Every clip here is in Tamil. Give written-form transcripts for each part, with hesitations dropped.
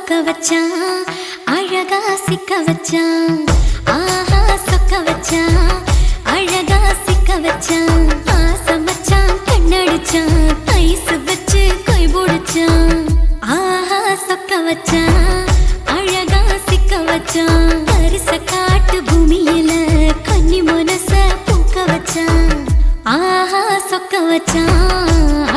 சொக்க வச்சான் அழகா சிக்க வச்சான் ஆஹா சொக்க வச்சான் அழகா சிக்க வச்சான் ஆசை மச்சான் கண்ணடிச்சான் ஐஸ் வச்சு கை போடுச்சான் ஆஹா சொக்க வச்சான் அழகா சிக்க வச்சான் அரிச காட்டு பூமியில கன்னி மனச பூக்க வச்சான் ஆஹா சொக்க வச்சான்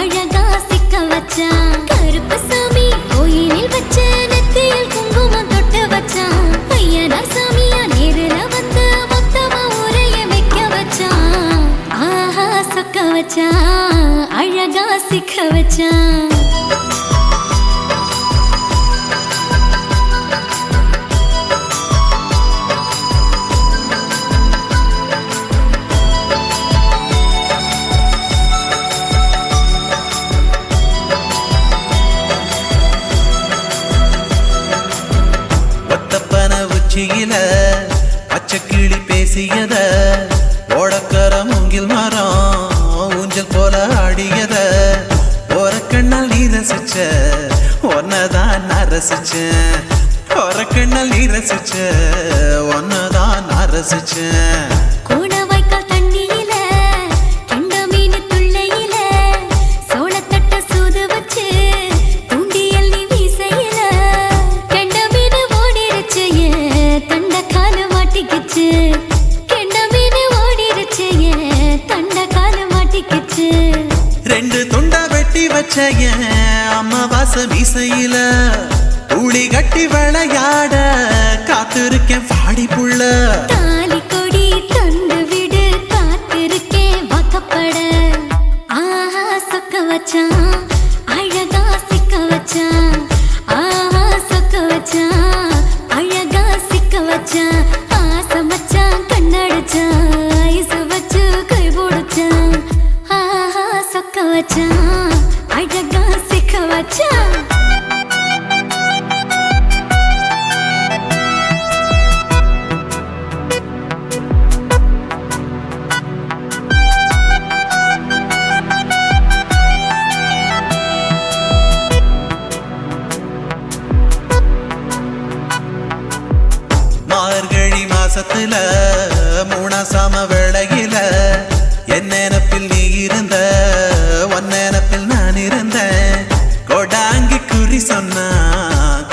அழகா சிக்க வச்சான் கருப்பு சாமி கோயிலில் வச்ச நெத்தியில் குங்குமம் தொட்டு வச்சான் பையனா சாமியா நேரில வந்து மொத்தமா உரைய வைக்க வச்சான் ஆஹா சொக்க வச்சான் அழகா சிக்க வச்சான் பச்சைக்கிளி பேசியத ஓடக்கர மூங்கில் மரம் ஊஞ்சல் போல ஆடியத ஒரு கண்ணால் நீ ரசிச்ச ஒன்னதான் நான் ரசிச்சேன் ஒரு கண்ணால் நீ ரசிச்ச ஒன்னதான் நான் ரசிச்சேன் ரெண்டு துண்டா வெட்டி வச்ச அம்மாவாச மீசையில ஊழி கட்டி விளையாட காத்திருக்கேன் பாடி புள்ள தாலி கொடி தந்து விடு காத்திருக்கேன் வாக்கப்பட ஆஹா சொக்க வச்சான் அழகா சிக்க வச்சான் ஆஹா சொக்க வச்சான் அழகா சிக்க வச்சான் ஆசை மச்சான் கண்ணடிச்சான் ஐஸ் வச்சு கை போடுச்சான் ஆஹா சொக்க வச்சான் அழகா சிக்க வச்சான் மார்கழி மாசத்துல மூணாசாம வேளையில என் நினப்பில் நீ இருந்த உன் நினப்பில் நான் இருந்தேன் கோடாங்கி குறி சொன்னா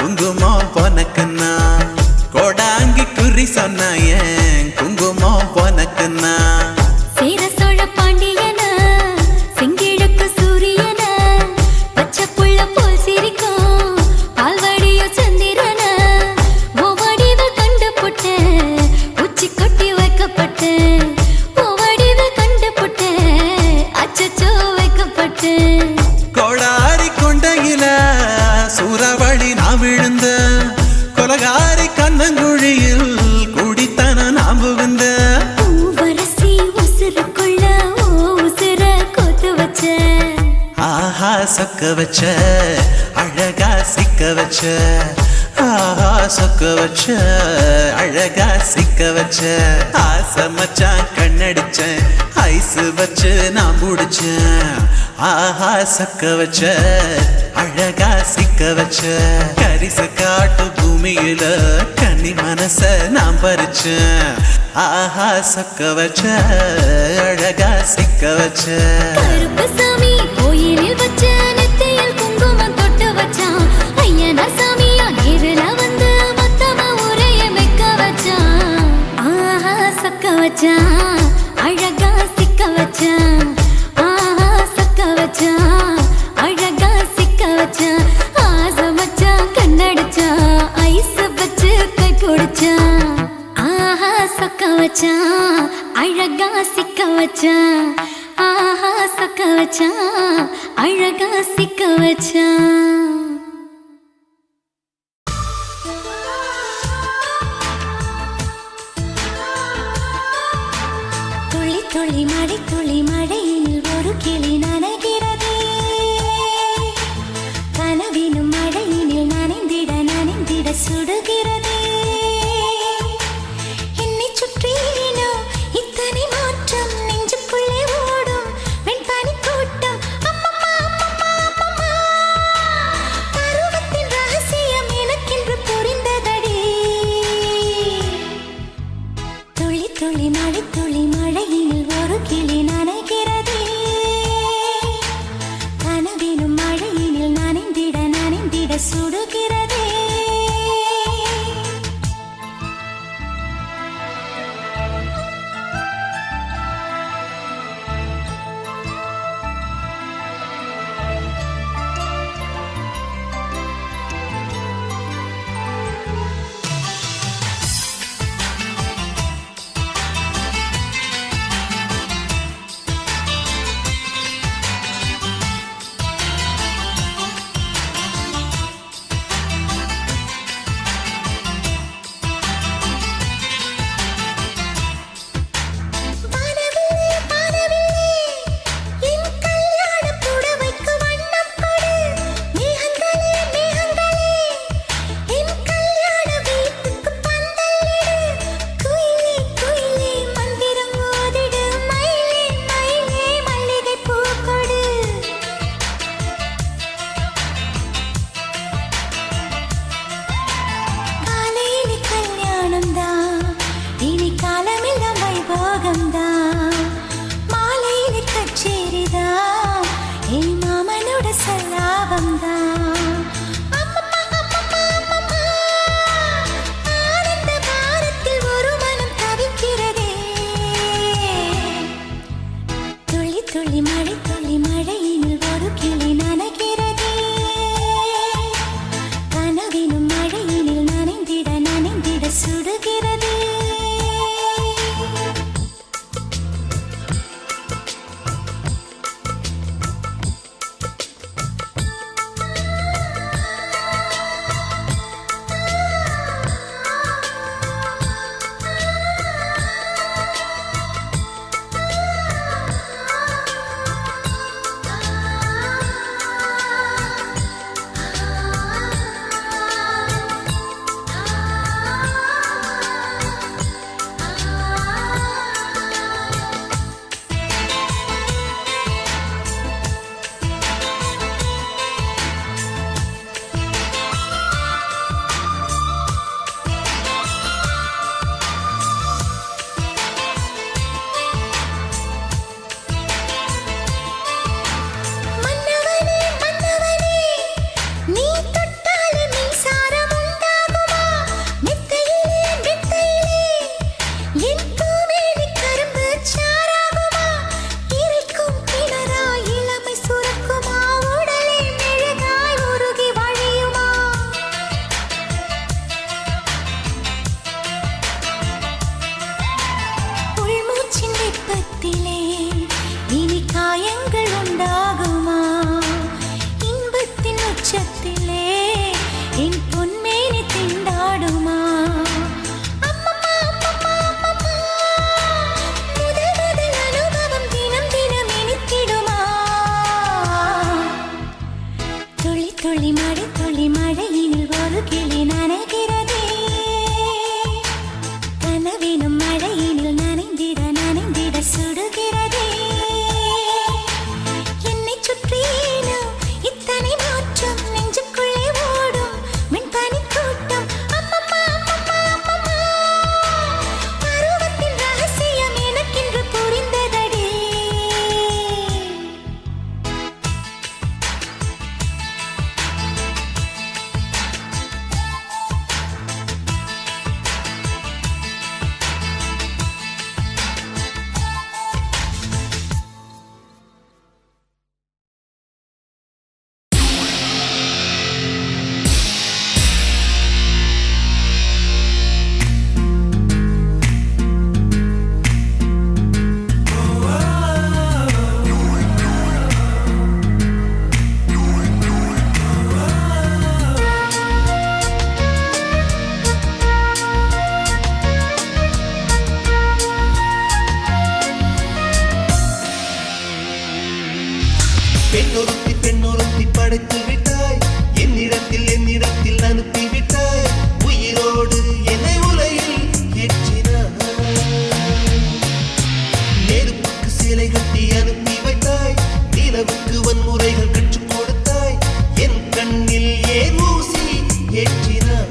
குங்குமம் பொனக்குன்னா கோடாங்கி குறி சொன்னா ஏன் குங்குமம் பொனக்குன்னா சேர சோழ பாண்டியன செங்கிழக்கு சூரியன பச்சை புள்ள போல் சிரிக்கும் பால்வடியோ சந்திரன ஓவடிவ கண்டு புட்ட உச்சி கொட்டி வைக்கப்பட்ட ஓவடிவ கண்டு புட்ட அச்சச்சோ வைக்கப்பட்ட கோடாரி கொண்டையில சூறாவளி நான் விழுந்த கொலகாரி கண்ணங்குழியில் குடித்தன நான் புகுந்த பூவரசி உசுருக்குள்ள உசுர கொத்து வச்ச ஆஹா சொக்க வச்ச அழகா சிக்க வச்ச ஆஹா சொக்க வச்ச அழகா சிக்க வச்ச ஆசை மச்சான் கண்ணடிச்சேன் ஐஸ் வச்சு நான் முடிச்சேன் ஆஹா சொக்க வச்ச அழகா சிக்க வச்ச கரிச காட்டு பூமியில கன்னி மனச நான் பறிச்சேன் ஆஹா சொக்க வச்ச அழகா சிக்க வச்ச கருப்பு சாமி கோயிலில் வச்ச நெத்தியில் குங்குமம் தொட்டு வச்சான் ஐயனா சாமியா நேரில வந்து மொத்தமா உரைய வைக்க வச்சான் ஆஹா சொக்க வச்சான் அழகா சிக்க வச்சான் ஆஹா சொக்க வச்சான் அழகா சிக்க வச்சான் ஆசை மச்சான் கண்ணடிச்சான் ஐஸ் வச்சு கை போடுச்சான் ஆஹா சொக்க வச்சான் அழகா சிக்க வச்சான் ஆஹா சொக்க வச்சான் அழகா சிக்க வச்சான் துளி துளி மழை துளி மழையில் ஒரு கிளி நனைகிறதே கனவினும் மழையினில் நனைந்திட சுடுகிறதே என்னை சுற்றினோ இத்தனை மாற்றம் நெஞ்சுக்குள்ளே ஓடும் வெண்பனி கூட்டம் அம்மம்மா அம்மம்மா அம்மம்மா சுடுகிறதே. பெண்ணொருத்தி படைத்து விட்டாய், என்னிடத்தில் அனுப்பி விட்டாய், உயிரோடு என்னை உலையில் ஏற்றினாய், நெருப்புக்கு சிலை கட்டி அனுப்பி வைத்தாய், நிலவுக்கு வன்முறைகள் கற்றுக் கொடுத்தாய், என் கண்ணில் ஏன் ஊசி ஏற்றினாய்.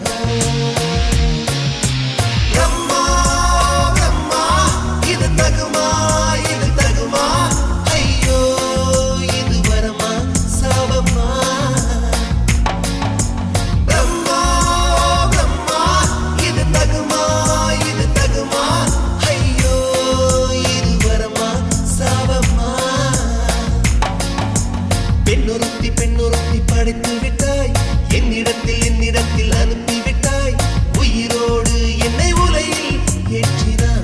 என்னிடத்தில் அனுப்பிவிட்டாய் உயிரோடு என்னை உலையில் ஏற்றினாய்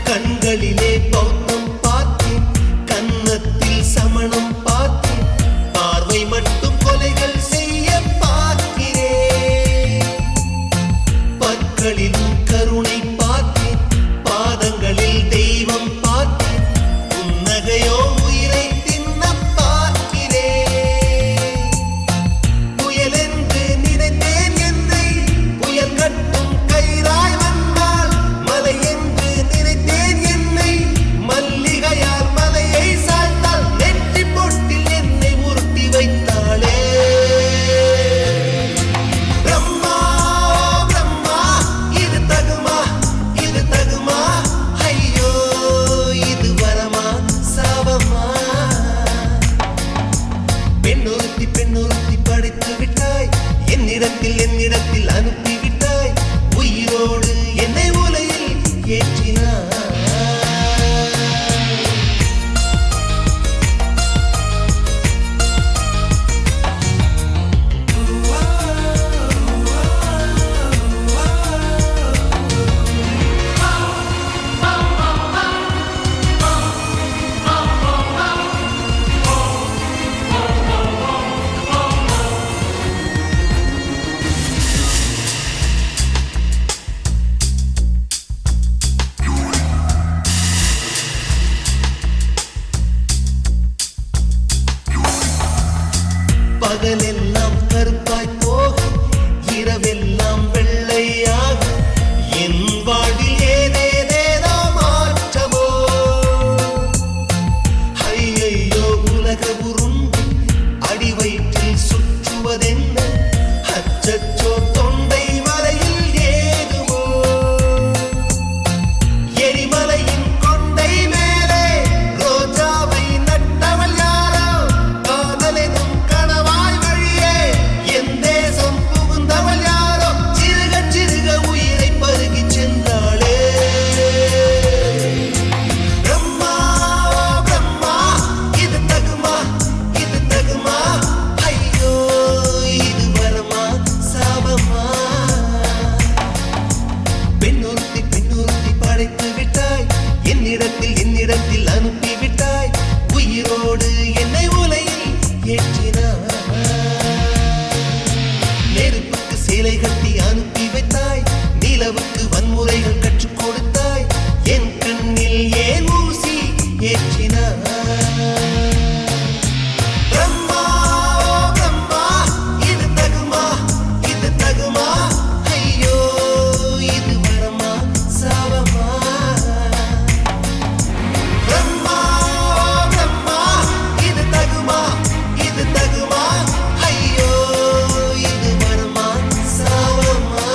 கண்களிலே பௌத்தம் பார்த்தேன் கன்னத்தில் சமணம் பார்த்தேன் பார்வை மட்டும் கொலைகள் செய்ய பார்க்கிறேன் பற்களிலும் கருணை பார்த்தேன் பாதங்களில் தெய்வம் பார்த்தேன் புன்னகையோ உயிரை தின்ன பார்க்கிறேன் புயலென்று நினைத்தேன் என்னை புயல் கட்டும் கயிறாய் வந்தால் மலை என்று நினைத்தேன் என்னை மல்லிகையால் மலையை சாய்த்தால் நெற்றி பொட்டில் என்னை உருட்டி வைத்தாளே பிரம்மா பிரம்மா இது தகுமா ஐயோ இது வரமா சாபமா பெண்ணொருத்தி படைத்து விட்டாய் என்னிடத்தில் அனுப்பிவிட்டாய் உயிரோடு என்னை உலையில் ஏற்றினாய் பகலெல்லாம் கருப்பாய் போக இரவெல்லாம் வெள்ளையாக என் வாழ்வில் ஏதேதேதோ மாற்றமோ ஐயையோ உலக உருண்டு அடி வயிற்றில் சுற்றுவதென்ன அச்சச்சோ தொண்டை வரையில் ஏதுமோ எரிமலையின் கொண்டை மேலே ரோஜாவை நட்டவள் யாரோ காதலெனும் கணவாய் வழியே என் தேசம் புகுந்தவள் யாரோ சிறுக உயிரை பருகிச் சென்றாளே பிரம்மா பிரம்மா இது தகுமா ஐயோ இது வரமா சாபமா பெண்ணொருத்தி படைத்து விட்டாய் என்னிடத்தில் அனுப்பிவிட்டாய் உயிரோடு என்னை உலையில் ஏற்றினாய் நெருப்புக்கு சேலை கட்டி அனுப்பி வைத்தாய் நிலவுக்கு வன்முறைகள் கற்றுக் கொடுத்தாய் என் கண்ணில் ஏன் ஊசி ஏற்றினாய் பிரம்மா பிரம்மா இது தகுமா ஐயோ இது வரமா சாபமா பிரம்மா பிரம்மா இது தகுமா ஐயோ இது வரமா சாபமா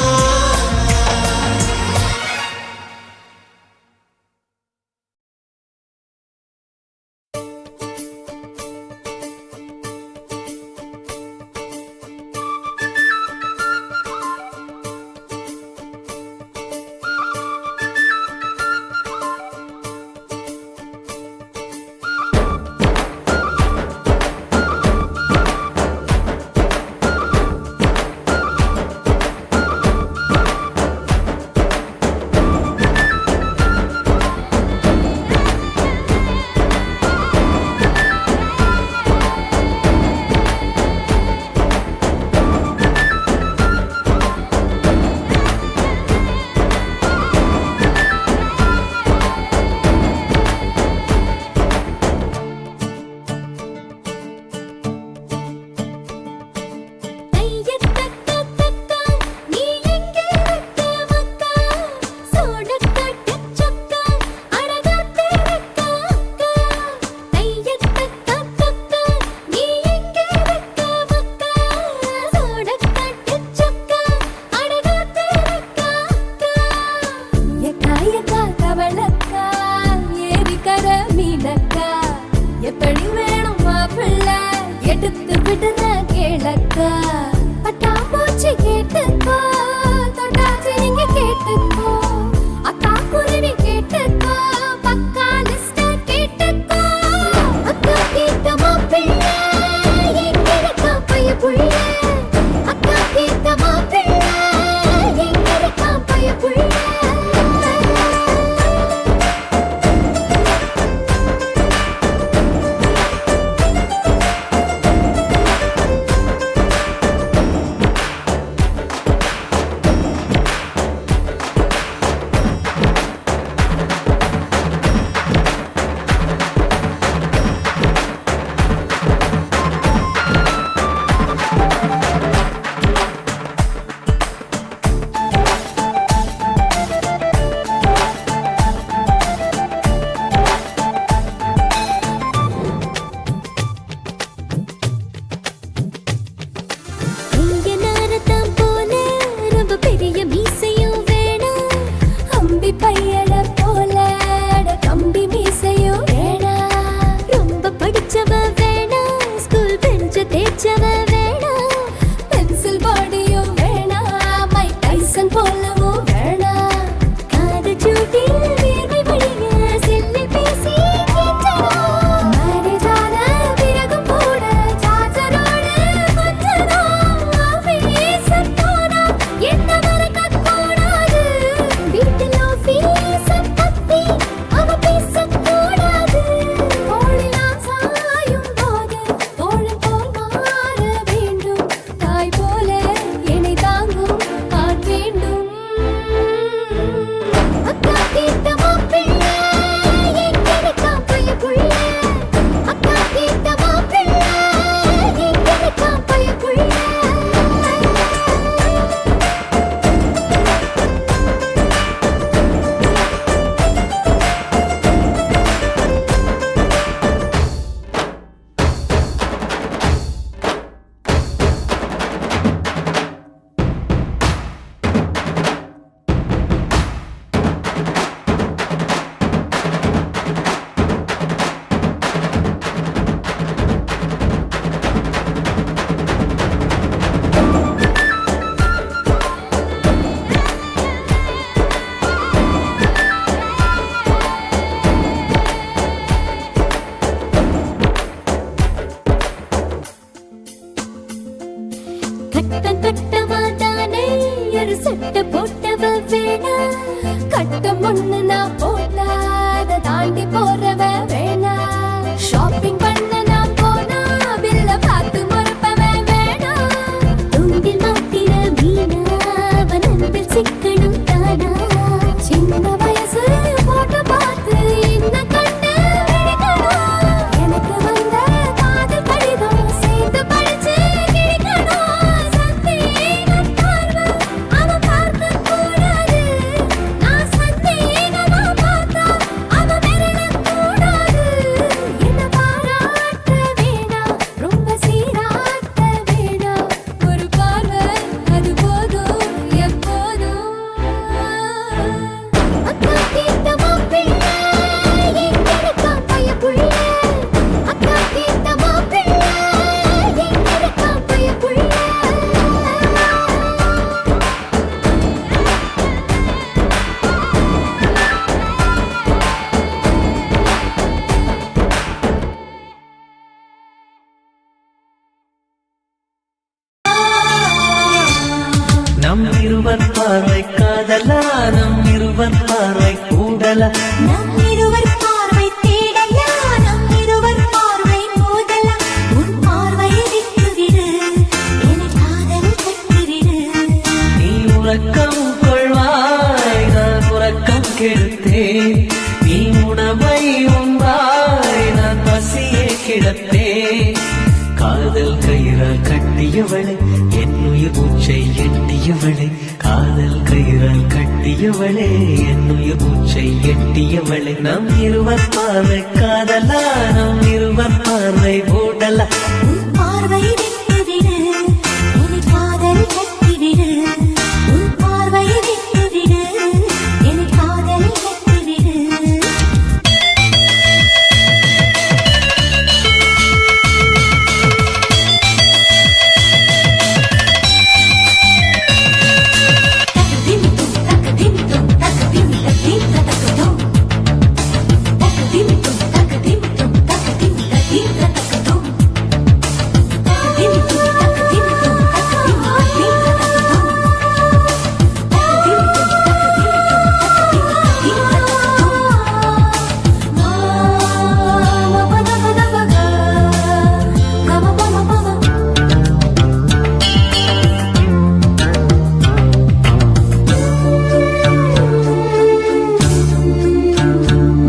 தன் கட்டமாதானே ஒரு சட்டை போட்டவ வேணா கட்டம் ஒண்ணு நான் போட்டா அதை தாண்டி போறவ வேணா ஷாப்பிங் பண்ண நான் போனா பில்ல பார்த்து முறப்பவ வேணா தூண்டில் மாட்டின மீனா அவன் அன்பில் சிக்கணும் தானா சின்ன வயசு போட்டோ பார்த்து என்ன கண்டு விழிக்கணும் எனக்கு வந்த காதல் கடிதம் சேர்த்து படிச்சு கிழிக்கணும் சந்தேக பார்வை அவன் பார்க்க கூடாது நான் சந்தேகமா பார்த்தா அவன் விரல கூடாது என்ன பாராட்ட வேணாம் ரொம்ப சீராட்ட வேணாம் ஒரு பார்வை அது போதும் எப்போதும் அக்கா தீர்த்த மாப்பிள்ளை எங்கெடுக்கா பையப்புள்ள அக்கா தீர்த்த மாப்பிள்ளை எங்கெடுக்கா பையப்புள்ள நம் இருவர் பார்வை காதலா நம் இருவர் பார்வை கூடலா நம் இருவர் பார்வை தேடலா நம் இருவர் பார்வை மோதலா உன் பார்வையை விட்டுவிடு என காதல் கட்டுவிடு நீ உறக்கம் கொள்வாய் நான் உறக்கம் கெடுத்தேன் நீ உணவை உண்பாய் நான் பசியை கிடப்பேன் காதல் கயிறால் கட்டியவளை என் உயிர் மூச்சை எட்டியவளே காதல் கயிறால் கட்டியவளே என் உயிர் மூச்சை எட்டியவளே நம் இருவர் பார்வை காதலா நம் இருவர் பார்வை ஓடலா உன் பார்வையை விட்டுவிடு என காதல் கட்டுவிடு உன் பார்வையை விட்டுவிடு என காதல் கட்டுவிடு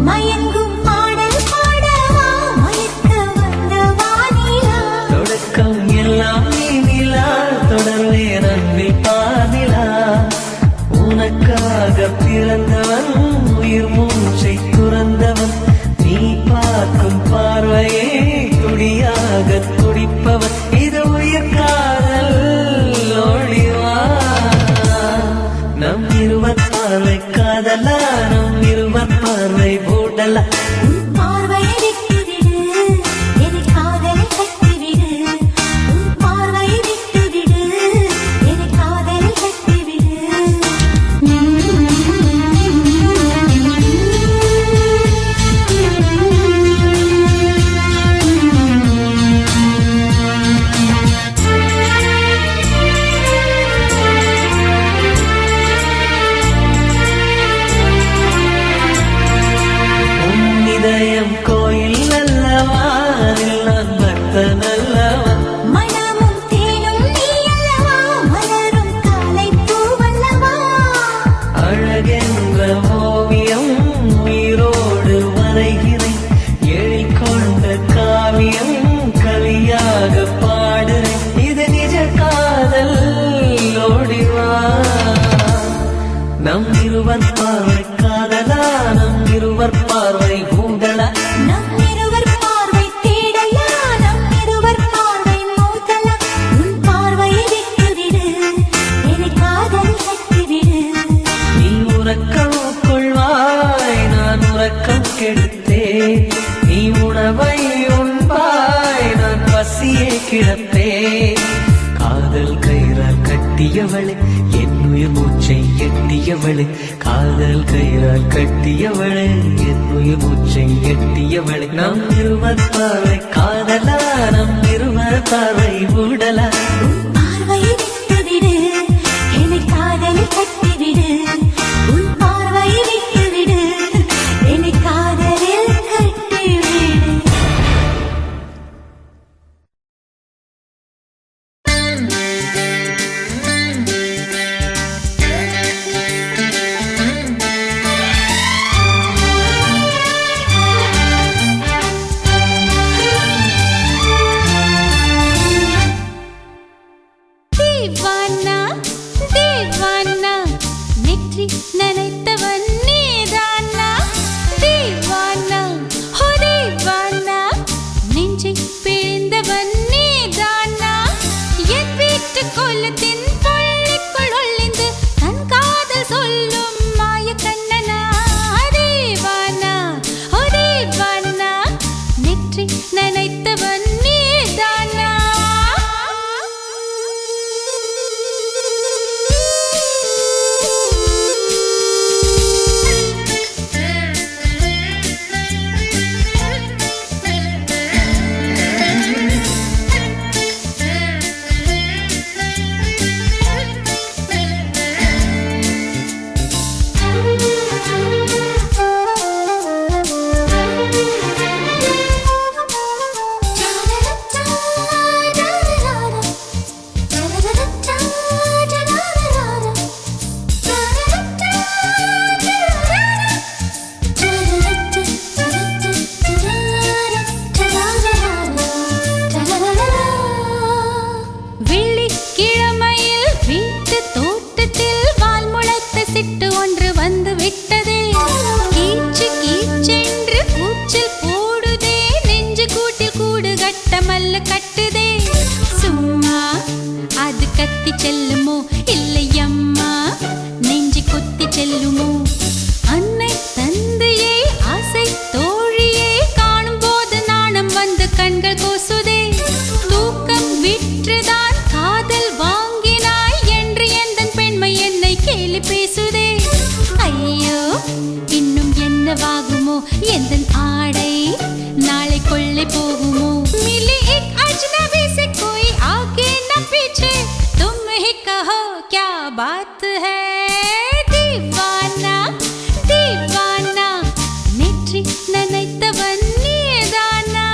மயங்கும் பாடல் பாடவா மயக்க வந்த வானிலா தொடக்கம் எல்லாம் நீ நிலா தொடர்வே நன்றி பாதிலா உனக்காக பிறந்தவன் உயிர் மூச்சை துறந்தவன் நீ பார்க்கும் பார்வையே துடியாக துடிப்பவன் இது உயிர் காதல் ஒளிவா நம் இருவர் பார்வை காதலா நம் இருவர் பார்வை ஓடலா உன் பார்வையை விட்டுவிடு என காதலை கட்டிவிடு உன் பார்வையை விட்டுவிடு என காதலை கட்டிவிடு உன் இதயம் கோயில் அல்லவா அதில் நான் பக்தன் அல்லவா மனமும் தேனும் நீ அல்லவா மலரும் காலை பூவல்லவா அழகென்ற ஓவியம் உயிரோடு வரைகிறேன் எழில் கொண்ட காவியம் கலியாக பாடுறேன் இது நிஜ காதல் ஓடிவா நம் இருவர் பார்வை காதலா நம் இருவர் பார்வை கூடலா நம் இருவர் பார்வை தேடலா நம் இருவர் பார்வை மோதலா உன் பார்வையை விட்டுவிடு என காதல் கட்டிவிடு நீ உறக்கம் கொள்வாய் நான் உறக்கம் கெடுத்தேன் நீ உணவை உண்பாய் நான் பசியை கிடப்பேன் காதல் கயிறால் கட்டியவளே என் உயிர் மூச்சை எட்டியவளே காதல் கயிறால் கட்டியவளே என் உயிர் மூச்சை எட்டியவளே நம் இருவர் பார்வை காதலா நம் இருவர் பார்வை ஊடலா பார்வையை கோலத்தின் பள்ளிக்குள் ஒளிந்து தன் காதல் சொல்லும் மாய கண்ணனா தேவானா ஓ தேவானா நெற்றி நனைத்தவன் நீதானா வெள்ளிக்கிழமையில் வீட்டு தோட்டத்தில் வால் முளைத்த சிட்டு ஒன்று வந்து விட்டதே கீச்சு கீச்சென்று கூச்சல் போடுதே நெஞ்சு கூட்டில் கூடு கட்ட மல்லு கட்டுதே சும்மா அது கத்தி செல்லுமோ இல்லை அம்மா நெஞ்சு கொத்தி செல்லுமோ அன்னை தந்தையே ஆசை தோழியே காணும் போது நாணம் வந்து கண்கள் கூசுதே தூக்கம் விற்றுதான் காதல் வாங்கினாய் என்று எந்தன் பெண்மை என்னை கேலி பேசுதே ஐயோ இன்னும் என்னவாகுமோ எந்தன் ஆடை நாளை கொள்ளை போகுமோ मिली एक अजनबी से कोई आगे न पीछे तुम ही कहो क्या बात है दीवाना दीवाना नेत्री ननैतवन நீதானா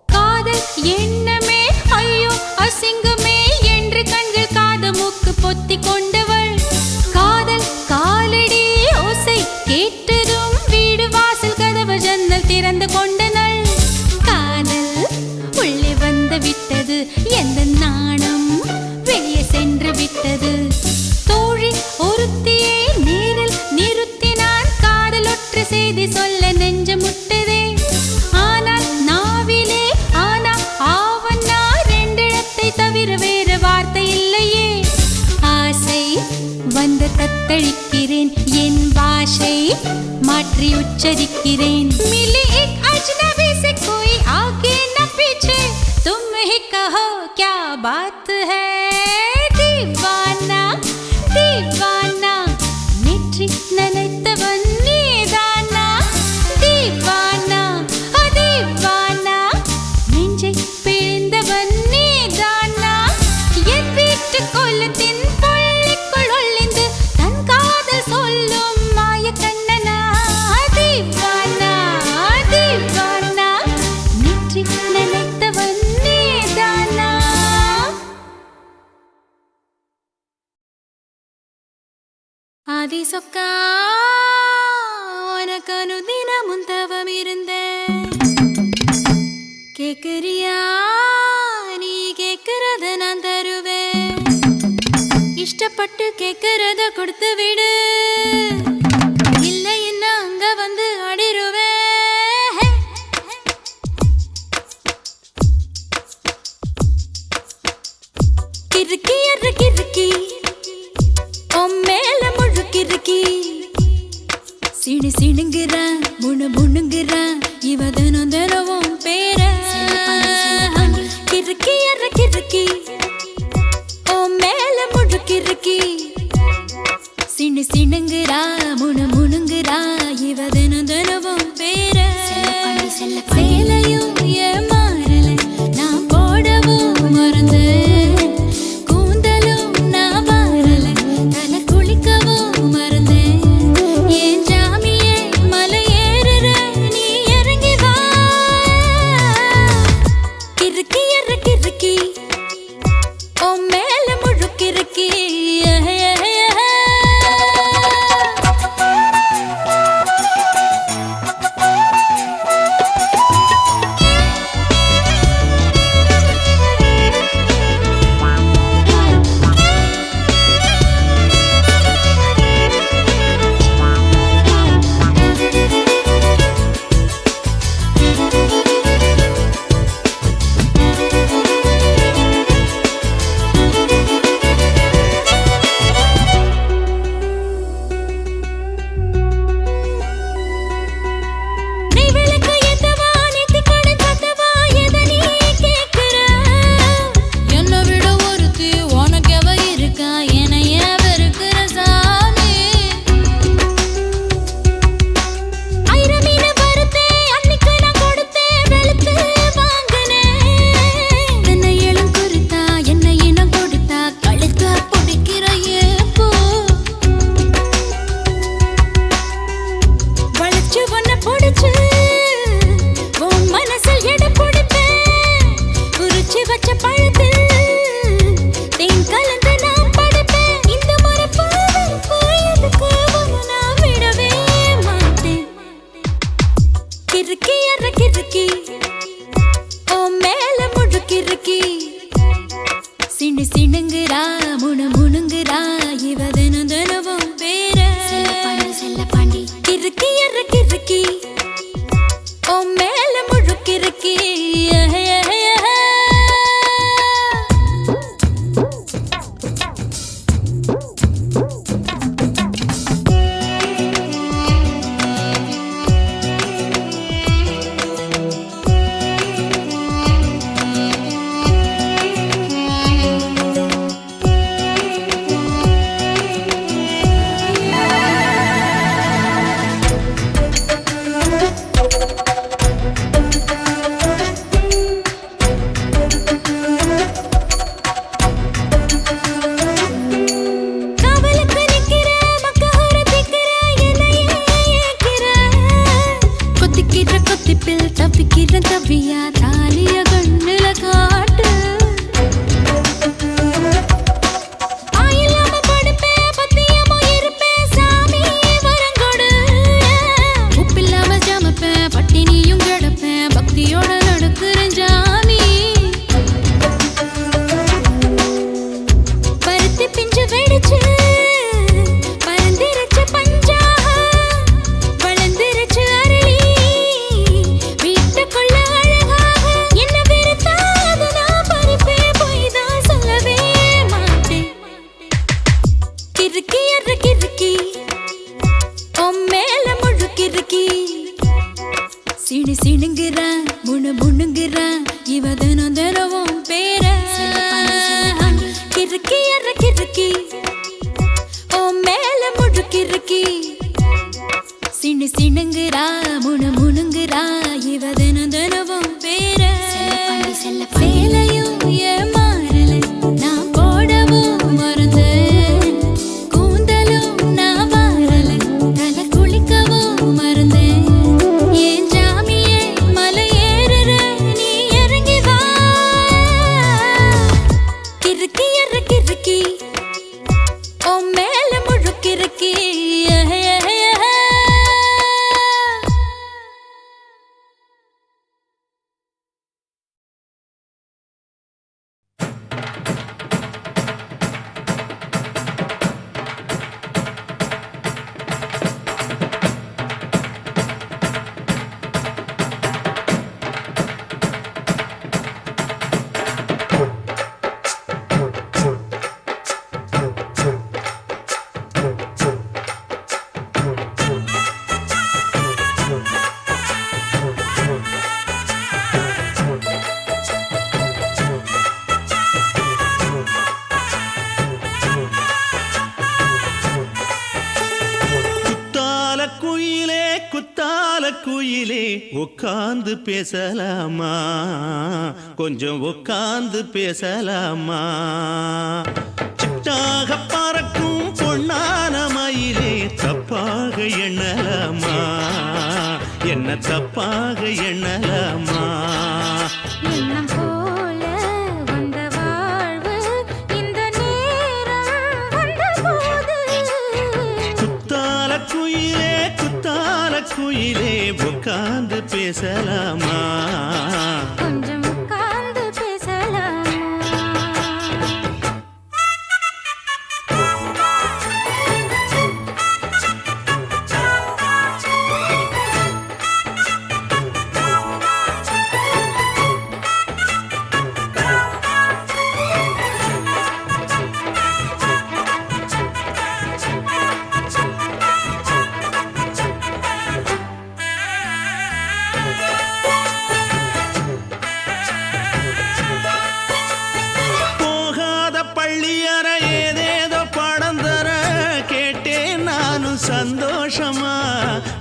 காதல் எண்ணமே ஐயோ அசிங்கமே என்று கண்கள் காது மூக்கு பொத்தி கொண்டவள் காதல் காலடி ஓசை கேட்டதும் வீடு வாசல் கதவு ஜன்னல் திறந்து கொண்டனள் காதல் உள்ளே வந்து விட்டது எந்த நாணம் வெளியே சென்று விட்டது தோழி ஒருத்தியை நேரில் நிறுத்தினான் காதல் ஒற்று செய்தி சொல்ல நெஞ்சு முட்டதே ஆனால் நாவிலே ஆனா ஆவன்னா ரெண்டிடத்தை தவிர வேறு வார்த்தை இல்லையே ஆசை வந்து தத்தளிக்கிறேன் என் பாஷை மாற்றி உச்சரிக்கிறேன் मिली एक अजनबी से कोई आगे न पीछे तुम ही कहो क्या बात है दीवाना दीवाना नेत्री ननैतवन நீதானா दीवाना ओ दीवाना நெஞ்சை பிழிந்தவன் நீதானா என் வீட்டு கோலத்தின் பள்ளிக்குள் ஒளிந்து தன் காதல் சொல்லும் மாய கண்ணனா दीवाना दीवाना நெற்றி நனைத்தவன் நீதானா ஆதி சொக்கா உனக்கு அனுதினமும் தவம் இருந்தேன் கேக்குறியா நீ கேக்குறத நான் தருவேன் இஷ்டப்பட்டு கேக்குறத கொடுத்து விடு இல்லை என்ன அங்க வந்து அடிருவேன் கிறுக்கி எரு கிறுக்கி மேல முழுக்கிறுக்கி சிணு சிணுங்குறான் முணு முணுங்குறான் இவ தினம் தினமும் பேர கிறுக்கி எற கிறுக்கி மேல முழுக்கிறுக்கி சிணு சிணுங்குறா முணு முணுங்குறா இவ தினம் தினமும் பேர சேலையும் ஏன் மாறல நான் போடவும் மறந்தேன் கூந்தலும் நான் மாறல தலை குளிக்கவும் மறந்தேன் ஏன் ஜாமியே மலை ஏறுற நீ கிறுக்கி ஓ மேல முழுக்கிறுக்கி சினு சினுங்குறா முணு முணுங்குறா இவ தினம் தினமும் பேர செல்ல பாண்டி கிறுக்கி எற கிறுக்கி ஓ மேல முழுக்கிறுக்கி தவியா தாலிய கண்ணுல காட்டு ஆயில்லாம படுப்பே பத்தியமோ இருப்பே சாமி வரங்கொடு உப்பில்லாம ஜமப்பே பட்டினியும் கிடப்பே பக்தியோட நடக்கிறேன் ஜாமி பருத்தி பிஞ்சு வெடிச்சு பறந்திருச்சு பஞ்சா வளர்ந்திருச்சு அரளி வீட்டுக்குள்ள அழகாக என்ன வெறுத்தாது நான் பறிப்பே போய் தான் சொல்லவே மாட்டேன் கிறுக்கி எற கிறுக்கி மேல முழு கிறுக்கி சினு சினுங்குறா முணு முணுங்குறா இவ தினம் தினமும் பேர கிறுக்கி எற கிறுக்கி மேல முழு கிறுக்கி சினு சினுங்குறா முணு முணுங்குறா இவ தினம் தினமும் பேர சேலையும் ஏமாறல நான் போடவும் மறந்தேன் கூந்தலும் நான் வாரல தலை குளிக்கவும் மறந்தேன் ஏன் ஜாமியே மலை ஏறுற நீ இறங்கி வா கிறுக்கி எற கிறுக்கி மேல முழு கிறுக்கி குத்தால குயிலே உட்கார்ந்து பேசலாமா கொஞ்சம் உட்கார்ந்து பேசலாமா சிட்டாக பறக்கும் பொன்னான மயிலே தப்பாக எண்ணலாமா என்ன தப்பாக எண்ணலாமா எண்ணம் போல வந்த வாழ்வு இந்த நேரம் வந்தபோது குத்தால குயிலே உட்கார்ந்து பேசலாமா கொஞ்சம் உட்கார்ந்து பேசலாமா சந்தோஷமா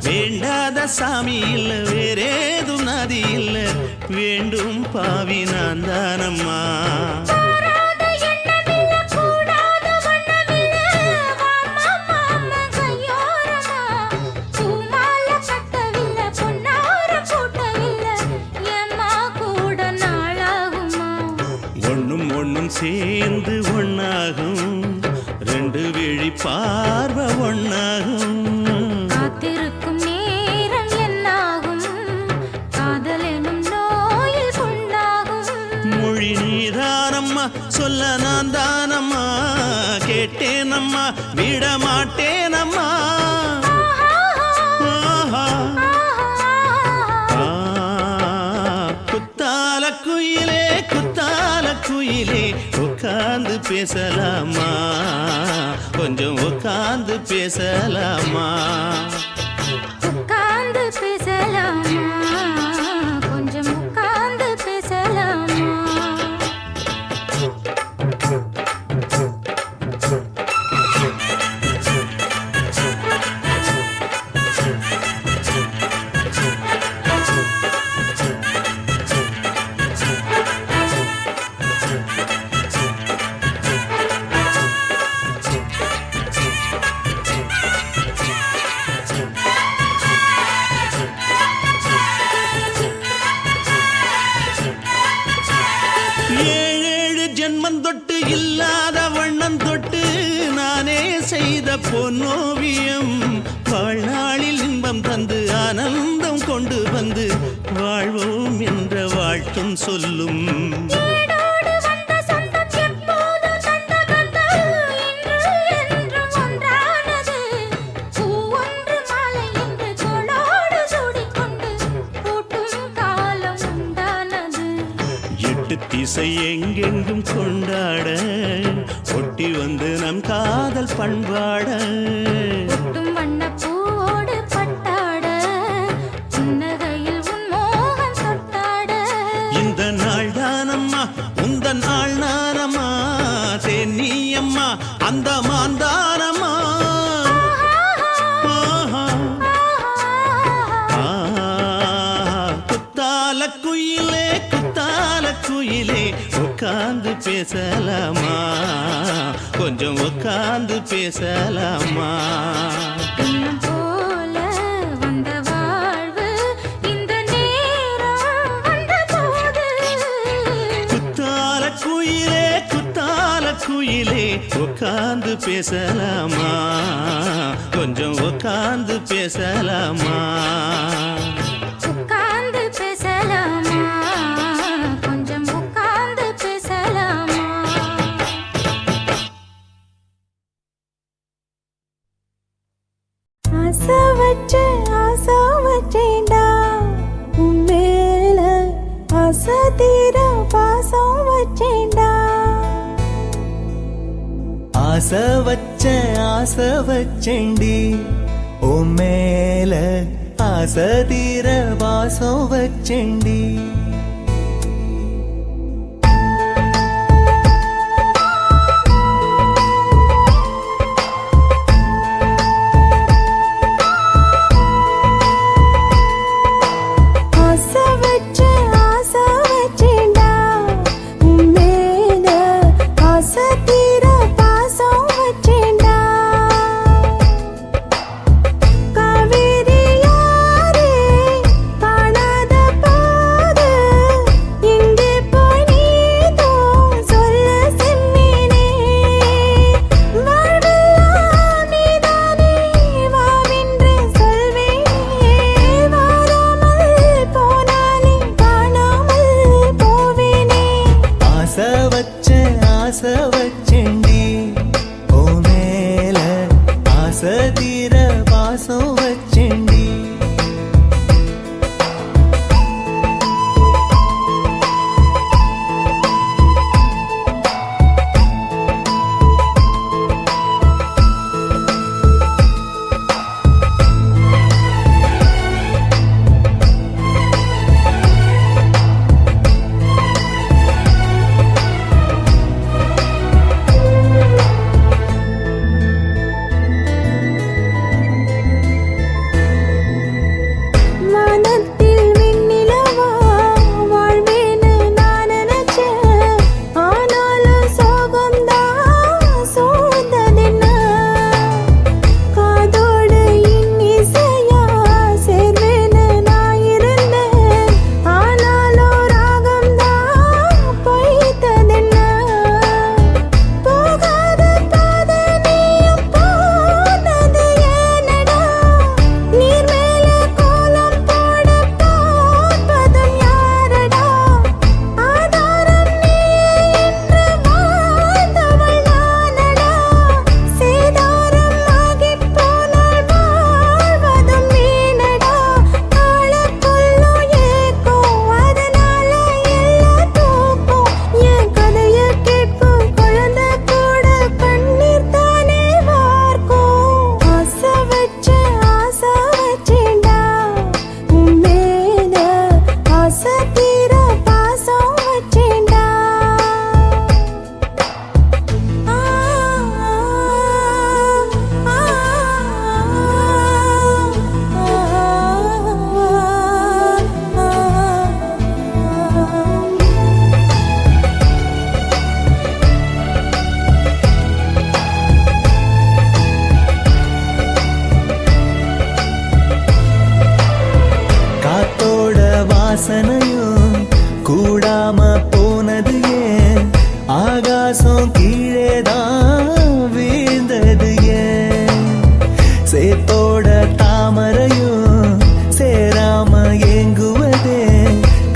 வேண்டாத சாமி இல்ல வேறேதும் நதி இல்ல வேண்டும் பாவி நான் தானம்மா ஒண்ணும் சேர்ந்து ஒன்னாகும் ரெண்டு விழி பார்வை ஒன்னாகும் காத்திருக்கும் நேரம் என்னாகும் காதல் சொல்ல நான் தானம்மா கேட்டேனம்மா விட மாட்டேனம்மா ஆஹா. குத்தால குயிலே குத்தால குயிலே உட்கார்ந்து பேசலாமா கொஞ்சம் உட்கார்ந்து பேசலாமா உட்கார்ந்து பேசலாமா கொஞ்சம் உட்கார்ந்து பேசலாமா ஏழேழு ஜென்மம் தொட்டு இல்லாத வண்ணம் தொட்டு நானே செய்த பொன்னோவியம் வாழ்நாளில் இன்பம் தந்து ஆனந்தம் கொண்டு வந்து வாழ்வோம் என்ற வாழ்த்தும் சொல்லும் ஏடோடு வந்த சொந்தம் எப்போதும் தந்த பந்தம் இன்று என்றும் ஒன்றானது பூவொன்று மாலை என்று தோளோடு சூடிக்கொண்டு பூட்டும் காலம் உண்டானது எட்டு திசை எங்கெங்கும் கொண்டாட ஒட்டி வந்து நம் காதல் பண்பாட ஒட்டும் வண்ண பூவோடு பட்டாட புன்னகையில் உன் மோகம் தொட்டாட இந்த நாள் தானம்மா உந்த நாள் நானம்மா தென்னியம்மா அந்த மாந்தானம்மா ஆஹா. குத்தால குயிலே குத்தால குயிலே உட்கார்ந்து பேசலாமா கொஞ்சம் உட்கார்ந்து பேசலாமா இன்னும் போல வந்த வாழ்வு இந்த நேரம் வந்த போது குத்தால குயிலே குத்தால குயிலே உட்கார்ந்து பேசலாமா கொஞ்சம் உட்கார்ந்து பேசலாமா உட்கார்ந்து பேசலாமா கொஞ்சம் உட்கார்ந்து பேசலாமா ஆசை வச்சேன்டா உன் மேல ஆசை தீர பாசம் வச்சேன்டா ஆசை வச்சேண்டி உன் மேல ஆசை தீர வாசம் வச்சேண்டி ஆசை வச்சேன்டா உன் மேல ஆசை தீர பாசம் வச்சேன்டா காவேரி யாரே காணாத பாடு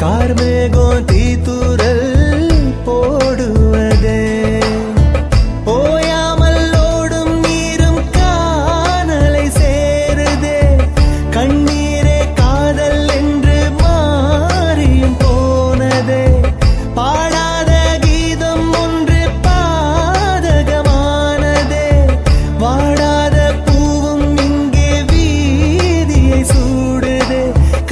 கார்மேகம் தீத்துரல் போடுவதே ஓயாமல் ஓடும் நீரும் காணலை சேருதே கண்ணீரே காதல் என்று மாறியும் போனதே பாடாத கீதம் ஒன்று பாதகமானதே வாடாத பூவும் இங்கே வீதியை சூடுதே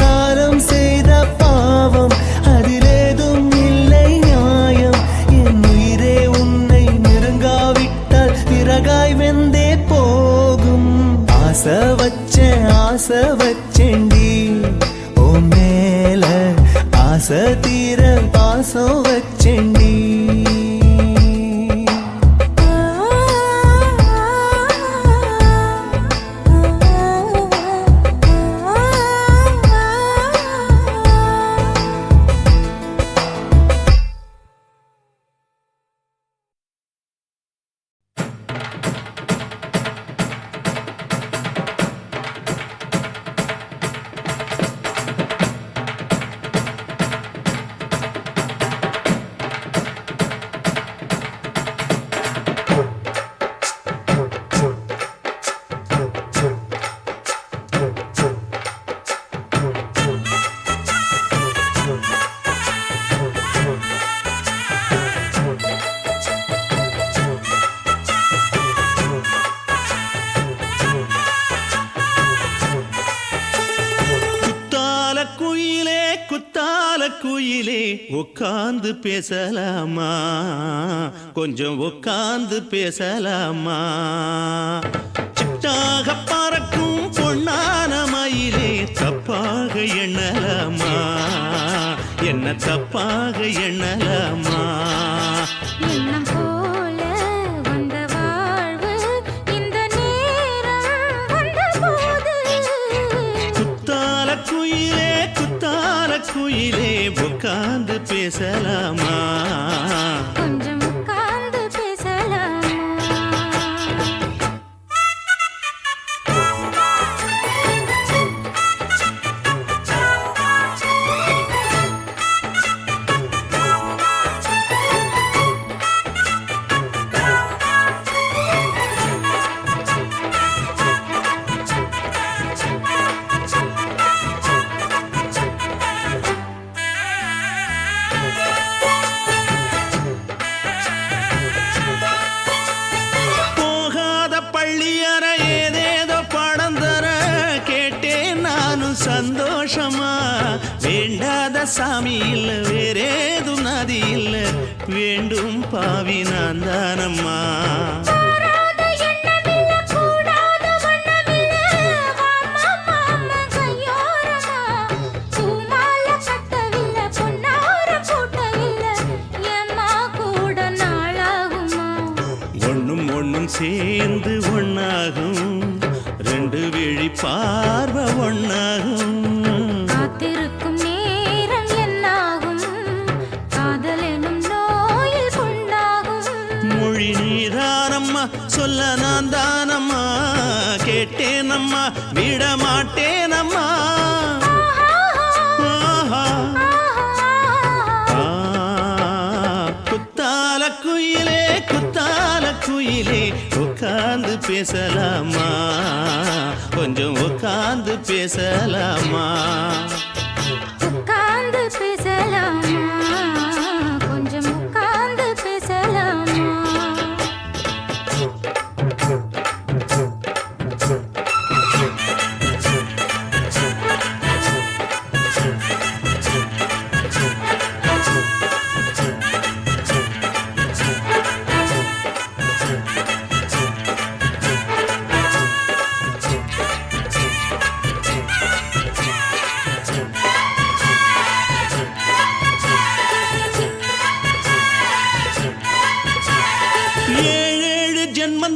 காலம் செய்த பாவம் அதிலேதும் இல்லை நியாயம் என் உயிரே உன்னை நெருங்காவிட்டால் பிறகாய் வெந்தே போகும் ஆசை வச்சேன்டி ஓ மேல ஆசை தீர பாசம் வச்சேன்டி குயிலே உட்கார்ந்து பேசலாமா கொஞ்சம் உட்கார்ந்து பேசலாமா சிட்டாக பறக்கும் பொன்னான மயிலே தப்பாக எண்ணலாமா என்ன தப்பாக எண்ணலாமா எண்ணம் போல வந்த வாழ்வு இந்த நேரம் வந்தபோது குத்தால குயிலே உட்கார்ந்து பேசலாமா கொஞ்சம் உட்கார்ந்து பேசலாமா சந்தோஷமா வேண்டாத சாமி இல்ல வேறேது நதி இல்ல வேண்டும் பாவி நான் தானம்மா ஒண்ணும் ஒண்ணும் சேர்ந்து ஒன்னாகும் ரெண்டு விழி பார்வை ஒன்னாகும் காத்திருக்கும் நேரம் என்னாகும் காதல் எனும் நோயில் புண்ணாகும் மொழி நீதானம்மா சொல்ல நான் தானம்மா கேட்டேனம்மா விட மாட்டேனம்மா குத்தால குயிலே உட்கார்ந்து பேசலாமா கொஞ்சம் உட்கார்ந்து பேசலாமா உட்கார்ந்து பேசலாமா கொஞ்சம் உட்கார்ந்து பேசலாமா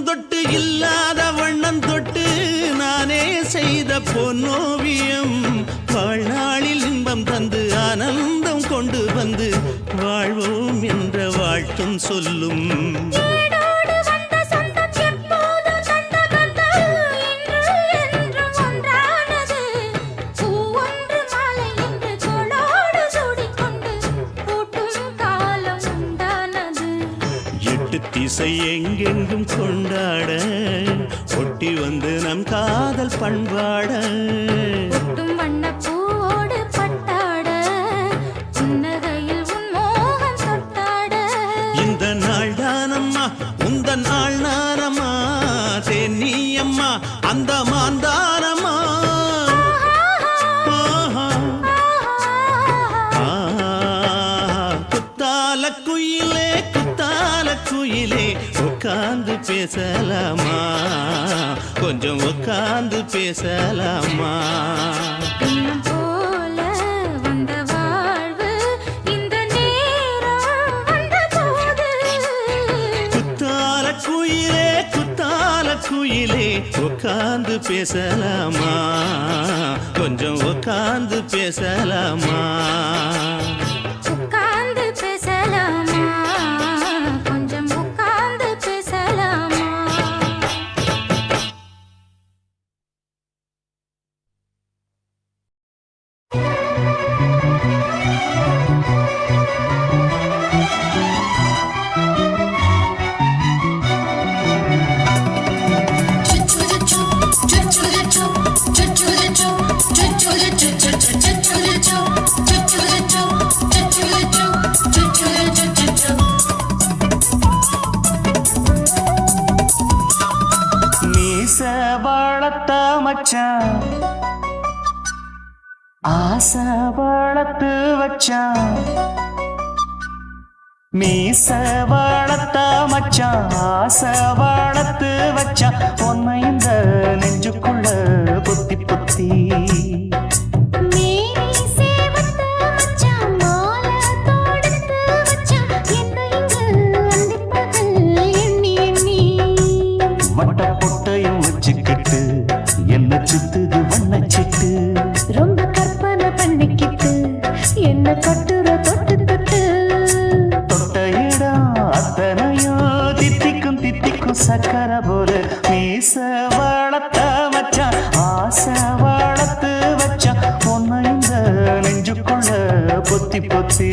தொட்டு இல்லாத வண்ணம் தொட்டு நானே செய்த பொன்னோவியம் வாழ்நாளில் இன்பம் தந்து ஆனந்தம் கொண்டு வந்து வாழ்வோம் என்ற வாழ்த்தும் சொல்லும் ஒன்றானது பூ ஒன்று மாலை என்று தோளோடு சூடி இசை எங்கெங்கும் கொண்டாட ஒட்டி வந்து நம் காதல் பண்பாட ஒட்டும் வண்ணப்பூவோடு பட்டாட புன்னகையில் உன் மோகம் தொட்டாட இந்த நாள் தானம்மா உந்த நாள் நானம்மா தென்னியம்மா அந்த மாந்தானம்மா குத்தால குயிலே குத்தால குயிலே உட்கார்ந்து பேசலாமா கொஞ்சம் உட்கார்ந்து பேசலாமா இன்னும் போல வந்த வாழ்வு இந்த நேரம் வந்த போது குத்தால குயிலே உட்கார்ந்து பேசலாமா கொஞ்சம் உட்கார்ந்து பேசலாமா உட்கார்ந்து பேசலாமா கொஞ்சம் உட்கார்ந்து பேசலாமா மீச வளர்த்த மச்சான் ஆசை வளர்த்து வச்சான் மீச வளர்த்த மச்சான் ஆசை வளர்த்து வச்சான் உன்னை இந்த நெஞ்சுக்குள்ள புத்தி புத்தி மேரி சேவத்த மச்சான் மாலை தொடுத்து வச்சான் என்னை இங்கு அந்திப்பகல் எண்ணி எண்ணி வட்ட பொட்டையும் வச்சுக்கிட்டு என்ன சுத்துது வண்ணச்சிட்டு ரொம்ப கற்பனை பண்ணிக்கிட்டு என்ன கட்டுற தொட்டு தொட்டு தொட்ட இடம் அத்தனையும் தித்திக்கும் தித்திக்கும் சக்கரை போல மீச வளர்த்த மச்சான் ஆசை வளர்த்து வச்சான் உன்னை இந்த நெஞ்சுக்குள்ள பொத்தி பொத்தி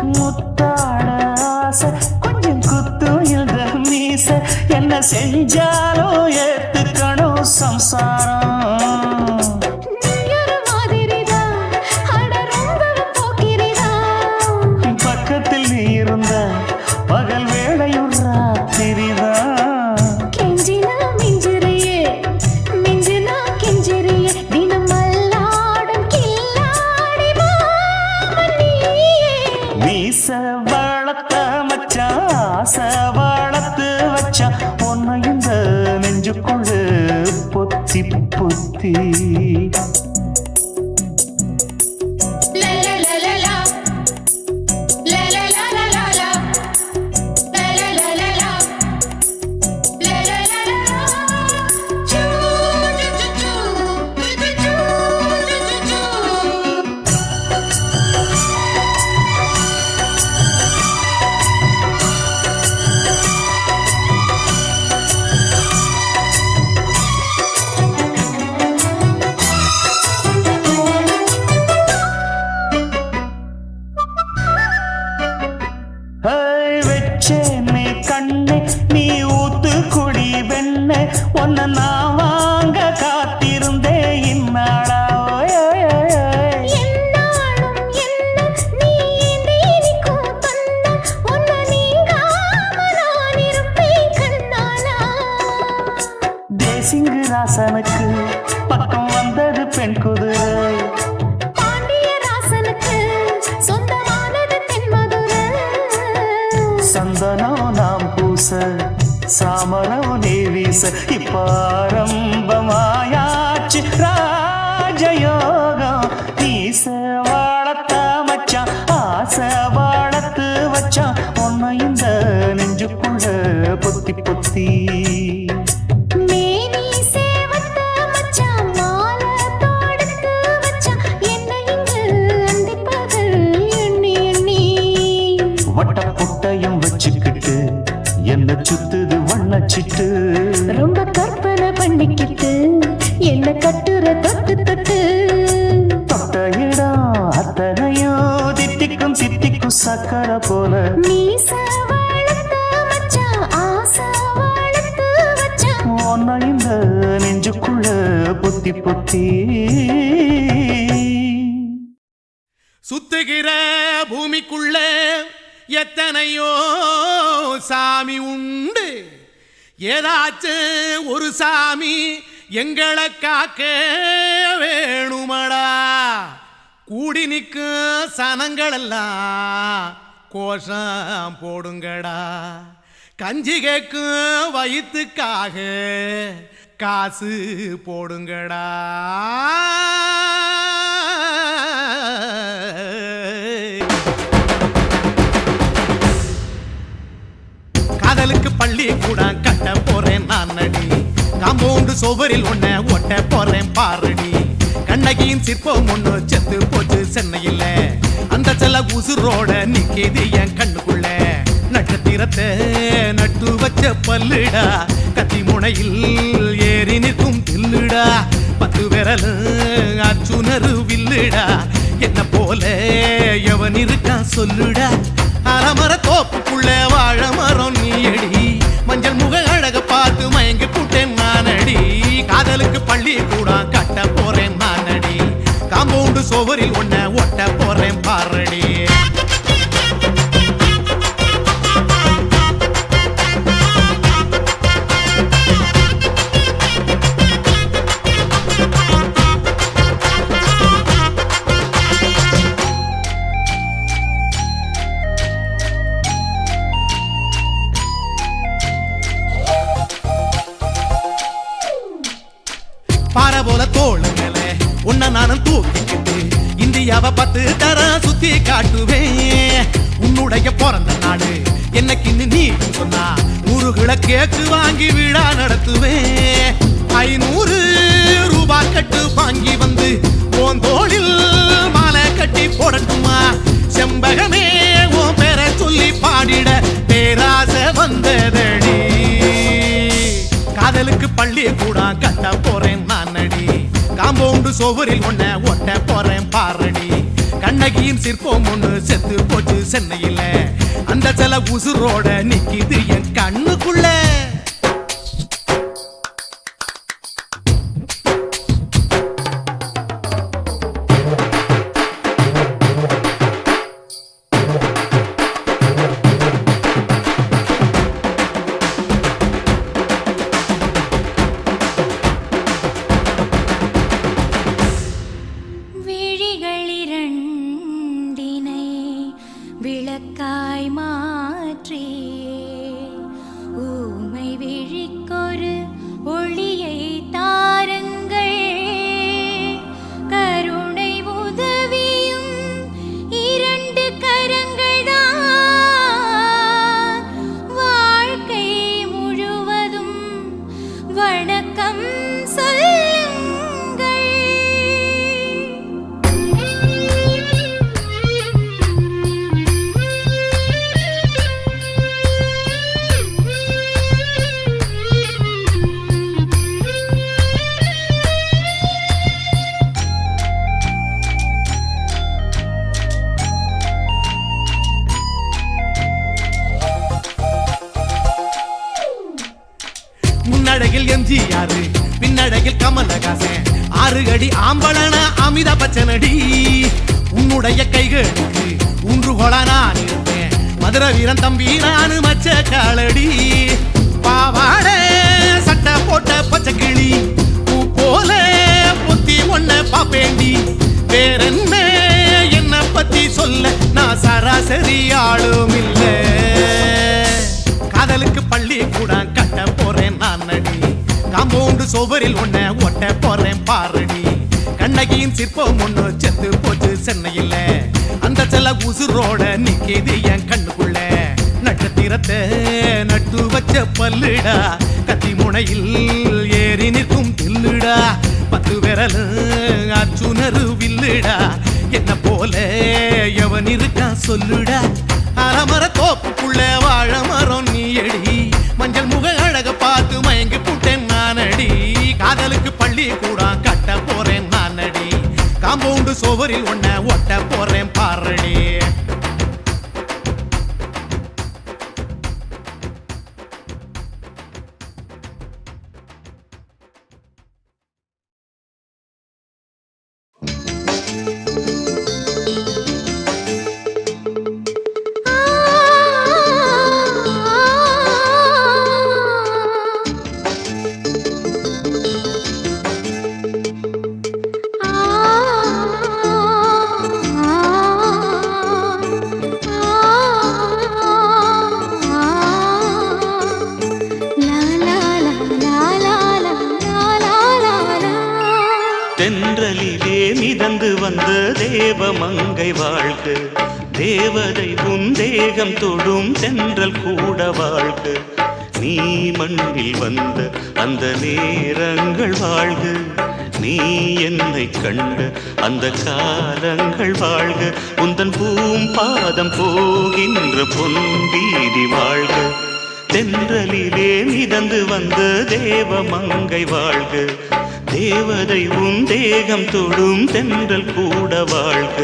முத்தாட ஆசை கொஞ்சம் குத்தும் இந்த மீச என்ன செஞ்சாலும் ஏத்துக்கணும் சம்சாரம் பக்கத்தில் நீ இருந்த பகல் வேளையும் ராத்திரிதான் மீச வளர்த்த மச்சான் ஆசை வளர்த்து வச்சான் உன்னை இந்த நெஞ்சுக்குள்ள பொத்தி பொத்தி ஆசை வாழத்து வச்சான் உன்னை இந்த நெஞ்சுக்குள்ள பொத்தி பொத்தி. மேனி சேவத்த மச்சான் மாலை தொடுத்து வச்சான் என்னை இங்கு அந்திப்பகல் எண்ணி எண்ணி. வட்ட புட்டையும் வச்சுக்கிட்டு என்ன சுத்துது வண்ணச்சிட்டு. ரொம்ப கற்பனை பண்ணிக்கிட்டு என்ன கட்டுற தொட்டு தொட்டு. தொட்ட இடம் அத்தனையோ தித்திக்கும் தித்திக்கும் சக்கரை போல. மீச வளர்த்த மச்சான் ஆசை வளர்த்து வச்சான் உன்னை இந்த நெஞ்சுக்குள்ள பொத்தி பொத்தி. சுத்துகிற பூமிக்குள்ள எத்தனையோ சாமி உண்டு. ஏதாச்சும் ஒரு சாமி எங்களை காக்க வேணுமடா. கூடி நிற்கும் சனங்களெல்லாம் கோஷம் போடுங்கடா. கஞ்சி கேக்கும் வயிற்றுக்காக காசு போடுங்கடா. காதலுக்கு பள்ளி கூட கட்ட போறேன் நான் நடி. காம்பவுண்டு சோவரில் ஒன்ன ஒட்ட போறேன் பாரடி. கண்ணகியின் சிற்பம் ஒண்ணு செத்து போச்சு சென்னையில். அந்த செல்ல உசுரோட நிக்கிது என் கண்ணுக்குள்ள. நட்சத்திரத்தை நட்டு வச்ச பல்லுடா. கத்தி முனையில் ஏறி நிற்கும் தில்லுடா. 10 விரல் அச்சுணரு வில்லுடா. என்ன போல எவன் இருக்கான் சொல்லுடா. அலமர தோப்புக்குள்ள வாழ மரம் நீயடி. மஞ்சள் முக அழக பார்த்து மயங்கி புட்டேன் நானடி. காதலுக்கு பள்ளி கூட கட்ட போறேன் நானடி. காம்பவுண்டு சோவரில் ஒன்ன ஒட்ட போறேன் பாரடி. பாறை போல தோளு மேல உன்ன நானும் தூக்கிக்கிட்டு இந்தியாவை 10 தரம் சுத்தி காட்டுவேன். உன்னுடைய பிறந்த நாடு என்னைக்குன்னு நீ சொன்னா 100 கிலோ கேக்கு வாங்கி விழா நடத்துவேன். 500 ரூபாய் கட்டு வாங்கி வந்து உன் தோளில் மாலை கட்டி போடட்டுமா. செம்பகமே உன் பேரை சொல்லி பாடிட பேராசை வந்ததடி. காதலுக்கு பள்ளி கூட கட்ட போறேன் நானடி. காம்பவுண்டு சோவரில் ஒன்ன ஒட்ட போறேன் பாரடி. கண்ணகியின் சிற்பம் ஒண்ணு செத்து போச்சு சென்னையில். அந்த சில உசுரோட நிக்கிது என் கண்ணுக்குள்ள. விளக்காய் மாற்றி ஊமை விழிக்கொரு ஒளியை தாருங்கள். கருணை உதவியும் 2 கரங்கள் தான். வாழ்க்கை முழுவதும் வணக்கம் சொல்லுங்கள். முன்னடையில் எம்ஜிஆர் பின்னடையில் கமலஹாசன். 6 அடி ஆம்பளன அமிதாப் பச்சனடி. உன்னுடைய கைகளுக்கு ஊன்றுகோலா நான் இருப்பேன். மதுரை வீரன் தம்பி நானு மச்ச காலடி. பாவாட சட்டை போட்ட பச்சை கிளி பூ போல பொத்தி ஒன்ன பாப்பேண்டி. வேறென்ன என்ன பத்தி சொல்ல நான் சராசரி ஆளும் இல்ல. காதலுக்கு பள்ளி கூட கட்ட போறேன் நானடி. காம்பவுண்டு சோவரில் ஒன்ன ஒட்ட போறேன் பாரடி. கண்ணகியின் சிற்பம் ஒண்ணு செத்து போச்சு சென்னையில். அந்த செல்ல உசுரோட நிக்கிது என் கண்ணுக்குள்ள. நட்சத்திரத்தை நட்டு வச்ச பல்லுடா, கத்தி முனையில் ஏறி நிற்கும் தில்லுடா. 10 விரல் அச்சுணரு வில்லுடா, என்ன போல எவன் இருக்கா சொல்லுடா. அலமர தோப்புக்குள்ள வாழ மரம் நீ அடி, மஞ்சள் முக அழக பார்த்து மயங்கி புட்டேன் நானடி. காதலுக்கு பள்ளி கூட கட்ட போறேன் நானடி, காம்பவுண்டு சோவரில் ஒன்ன ஒட்ட போறேன் பாரடி. தென்றலிலே மிதந்து வந்த தேவமங்கை வாழ்க, தேவதை உன் தேகம் தொடும் தென்றல் கூட வாழ்க. நீ மண்ணில் வந்த அந்த நேரங்கள் வாழ்க, நீ என்னை கண்ட அந்த காலங்கள் வாழ்க. உந்தன் பூம்பாதம் போகின்ற பொன் வீதி வாழ்க. தென்றலிலே மிதந்து வந்த தேவமங்கை வாழ்க, தேவதை உன் தேகம் தொடும் தென்றல் கூட வாழ்க.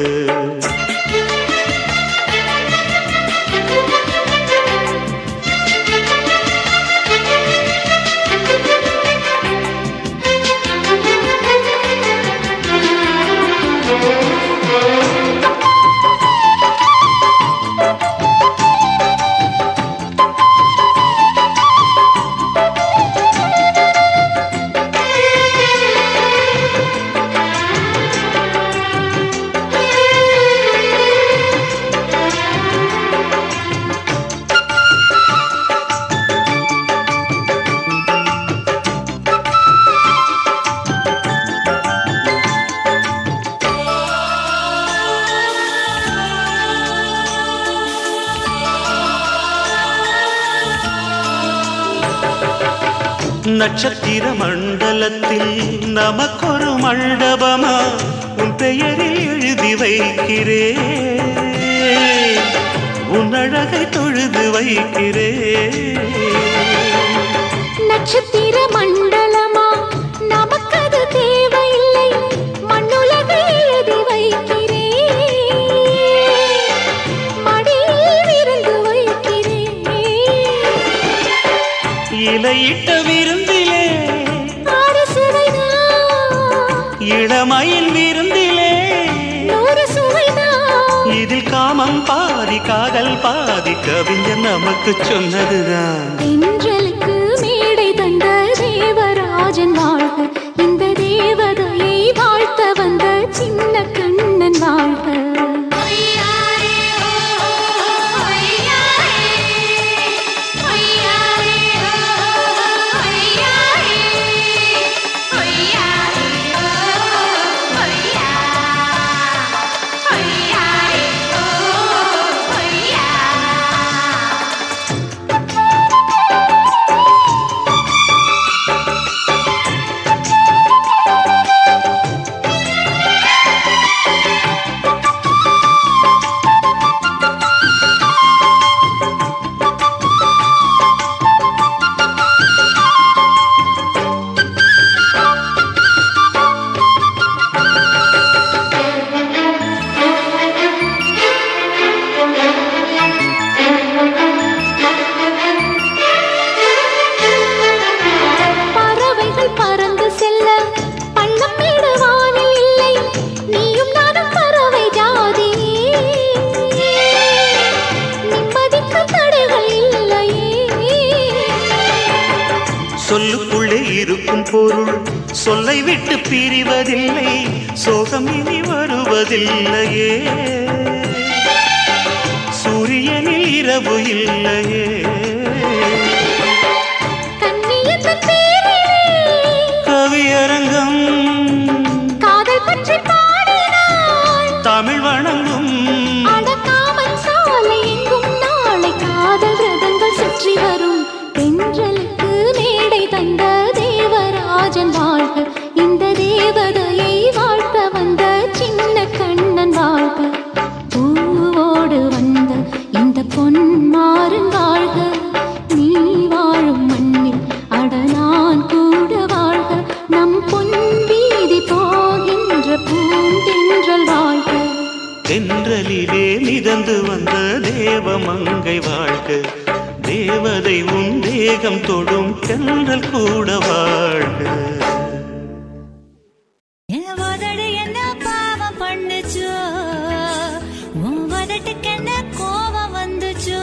நட்சத்திர மண்டலத்தில் நமக்கொரு மண்டபமா உன் பெயரில் எழுதி வைக்கிறேன், உன் அழகை தொழுது வைக்கிறேன். நட்சத்திர மண்டலமா நமக்கது தேவையில்லை, மண்ணுலகை எழுதி வைக்கிறேன், மடியில் விருந்து வைக்கிறேன். இலையிட்ட விருந்திலே ஆறு சுவைதான், இளமையில் விருந்திலே நூறு சுவைதான். இதில் காமம் பாதி காதல் பாதி கவிஞர் நமக்கு சொன்னதுதான். தென்றலுக்கு மேடை தந்த தேவராஜன் வாழ்க, இந்த தேவதையை வாழ்த்த வந்த சின்ன கண்ணன் வாழ்க. சொல்லுக்குள்ளே இருக்கும் பொருள் சொல்லை விட்டு பிரிவதில்லை, சோகம் இனி வருவதில்லையே. சூரியனில் இரவு இல்லையே. கவியரங்கம் காதல் பொன்மாறன் வாழ்க நீ வாழும் மண்ணில் அடனான் கூட வாழ்க நம் பொன் வீதி போகின்ற பூந்தென்றல் வாழ்க தென்றலிலே மிதந்து வந்த தேவமங்கை வாழ்க தேவதை உன் தேகம் தொடும் தென்றல் கூட வாழ்க என்ன பாவம் பண்ணுச்சோ உன் வதட்டுக்கு என்ன கோபம் வந்துச்சோ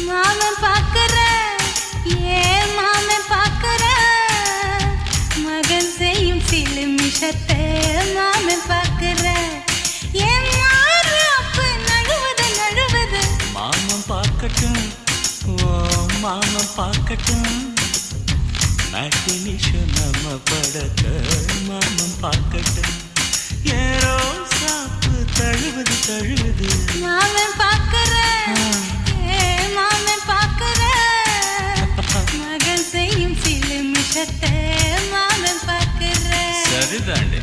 மாமன் பார்க்கற ஏன் மாமன் பார்க்கற மகன் செய்யும் சிலுமிஷத்தை மாமன் பார்க்கற ஏன் மாறு அப்ப நழுவது நழுவது மாமன் பார்க்கட்டும் ஓ மாமன் பார்க்கட்டும் மேட்டினிஷு நம்ம படத்தை மாமன் பார்க்கட்டும் ஏரோ சாப்பு தழுவது தழுவது மாமன் பார்க்கற ஏன் மாமன் பார்க்கற மகன் செய்யும் சிலுமிஷத்தை மாமன் பார்க்கற சரிதாண்டி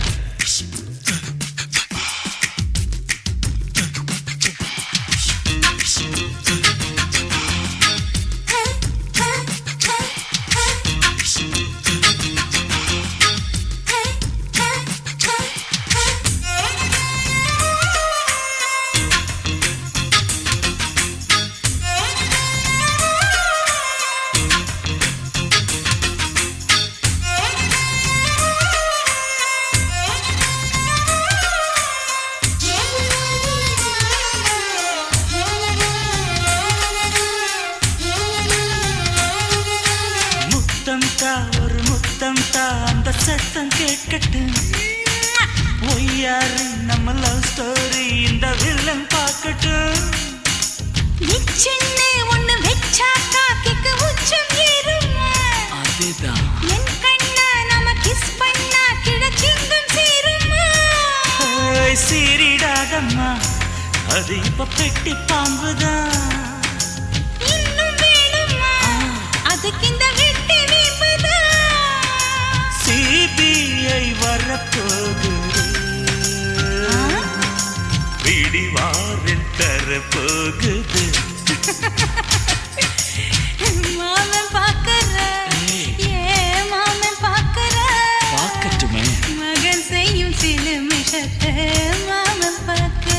ஒரு முத்தம் தா அந்த சத்தம் கேட்கட்டும் ஒய்யாரு நம்ம லவ் ஸ்டோரி இந்த வில்லன் பார்க்கட்டும் நிச்சன்னு ஒண்ணு வெச்சாக்கா கிக்கு உச்சம் ஏறுமா அதுதான் என் கண்ணா நம்ம கிஸ் பண்ணா கிடச்சிங்கும் சேருமா சீரிடாதம்மா அது இப்ப பெட்டி பாம்புதான் இன்னும் வேணுமா அதுக்கு இந்த வெட்டி வீம்புதான் சிபிஐ வரப்போகுது பிடிவாரில் தரப்போகுது மாமன் பார்க்கற ஏன் மாமன் பார்க்கற பார்க்கட்டுமே மகன் செய்யும் சிலுமிஷத்தை மாமன் பார்க்கற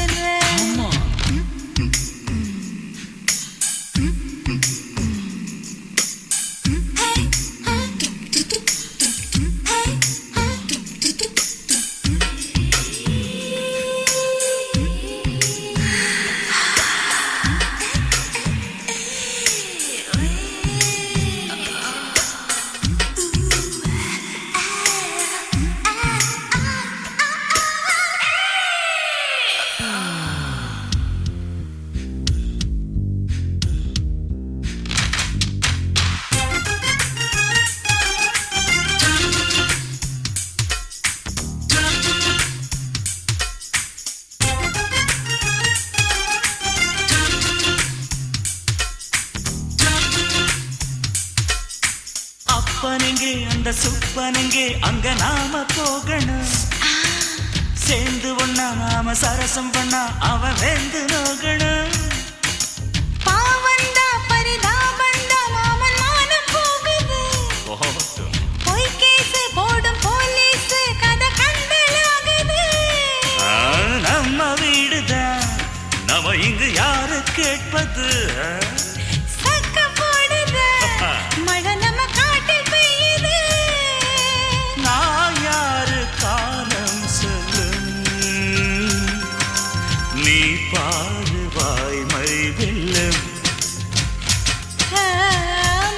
அப்பனுங்கே அந்த சுப்பனுங்கே அங்க நாம போகணும் சேர்ந்து ஒண்ணா நாம சரசம் பண்ணா அவன் வேந்து நோகணும் பாவந்தா பரிதாபந்தா மாமன் மானம் போகுது பொய் கேஸ் போடும் போலீஸ் கதை கண்டலாகுது நம்ம வீடுதான் நம்ம இங்கு யாரு கேட்பது சக்க போடுது மழை நம்ம காட்டில் பெய்யுது நான் யாரு காலம் சொல்லும் நீ பாரு வாய்மை வெல்லும்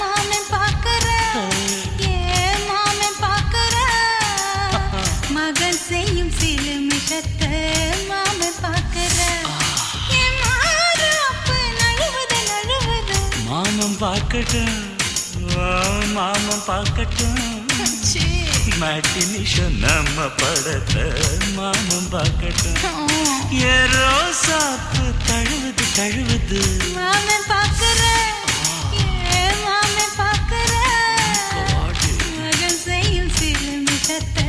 மாமன் பார்க்கற ஏன் மாமன் பார்க்கற மகன் செய்யும் சிலுமிஷத்தை மாமன் பார்க்கற என் மாறு அப்ப நழுவுது நழுவுது மாமன் பார்க்கட்டும் மாமன் பார்க்கட்டும் மேட்டினிஷன் நம்ம படத்தை மாமன் பார்க்கட்டும் ஏரோ சாப்பு தழுவுது தழுவுது மாமன் பார்க்கற ஏன் மாமன் பார்க்கற மகன் செய்யும் சிலுமிஷத்தை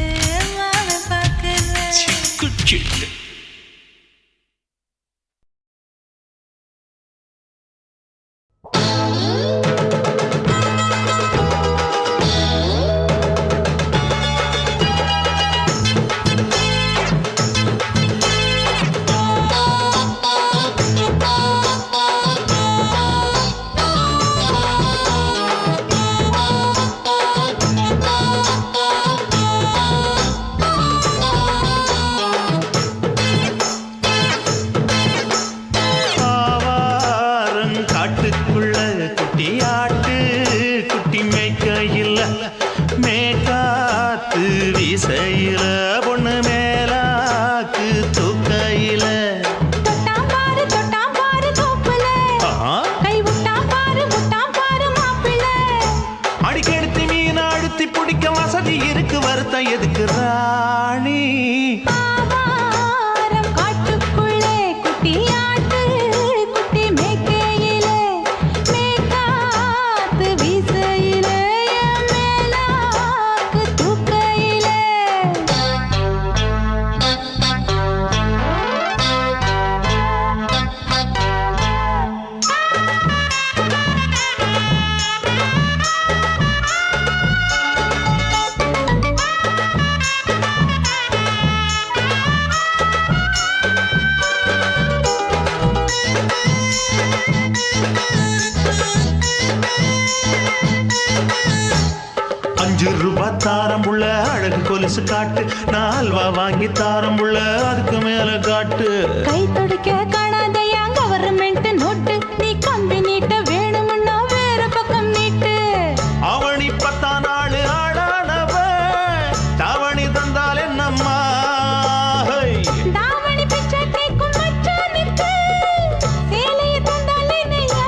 மாமன் பார்க்கற சிக்கு சிட்டு மனசு காட்டு நான் அல்வா வாங்கி தாரம் உள்ள அதுக்கு மேல காட்டு கை துடிக்க காணாதையா கவர்மெண்ட் நோட்டு நீ கம்பி நீட்ட வேணும்னா வேற பக்கம் நீட்டு அவனி 10 நாள் ஆடானவ தாவணி தந்தால் என்னம்மா தாவணி பிச்சை கேக்கும் மச்சானுக்கு சேலையை தந்தால் என்னையா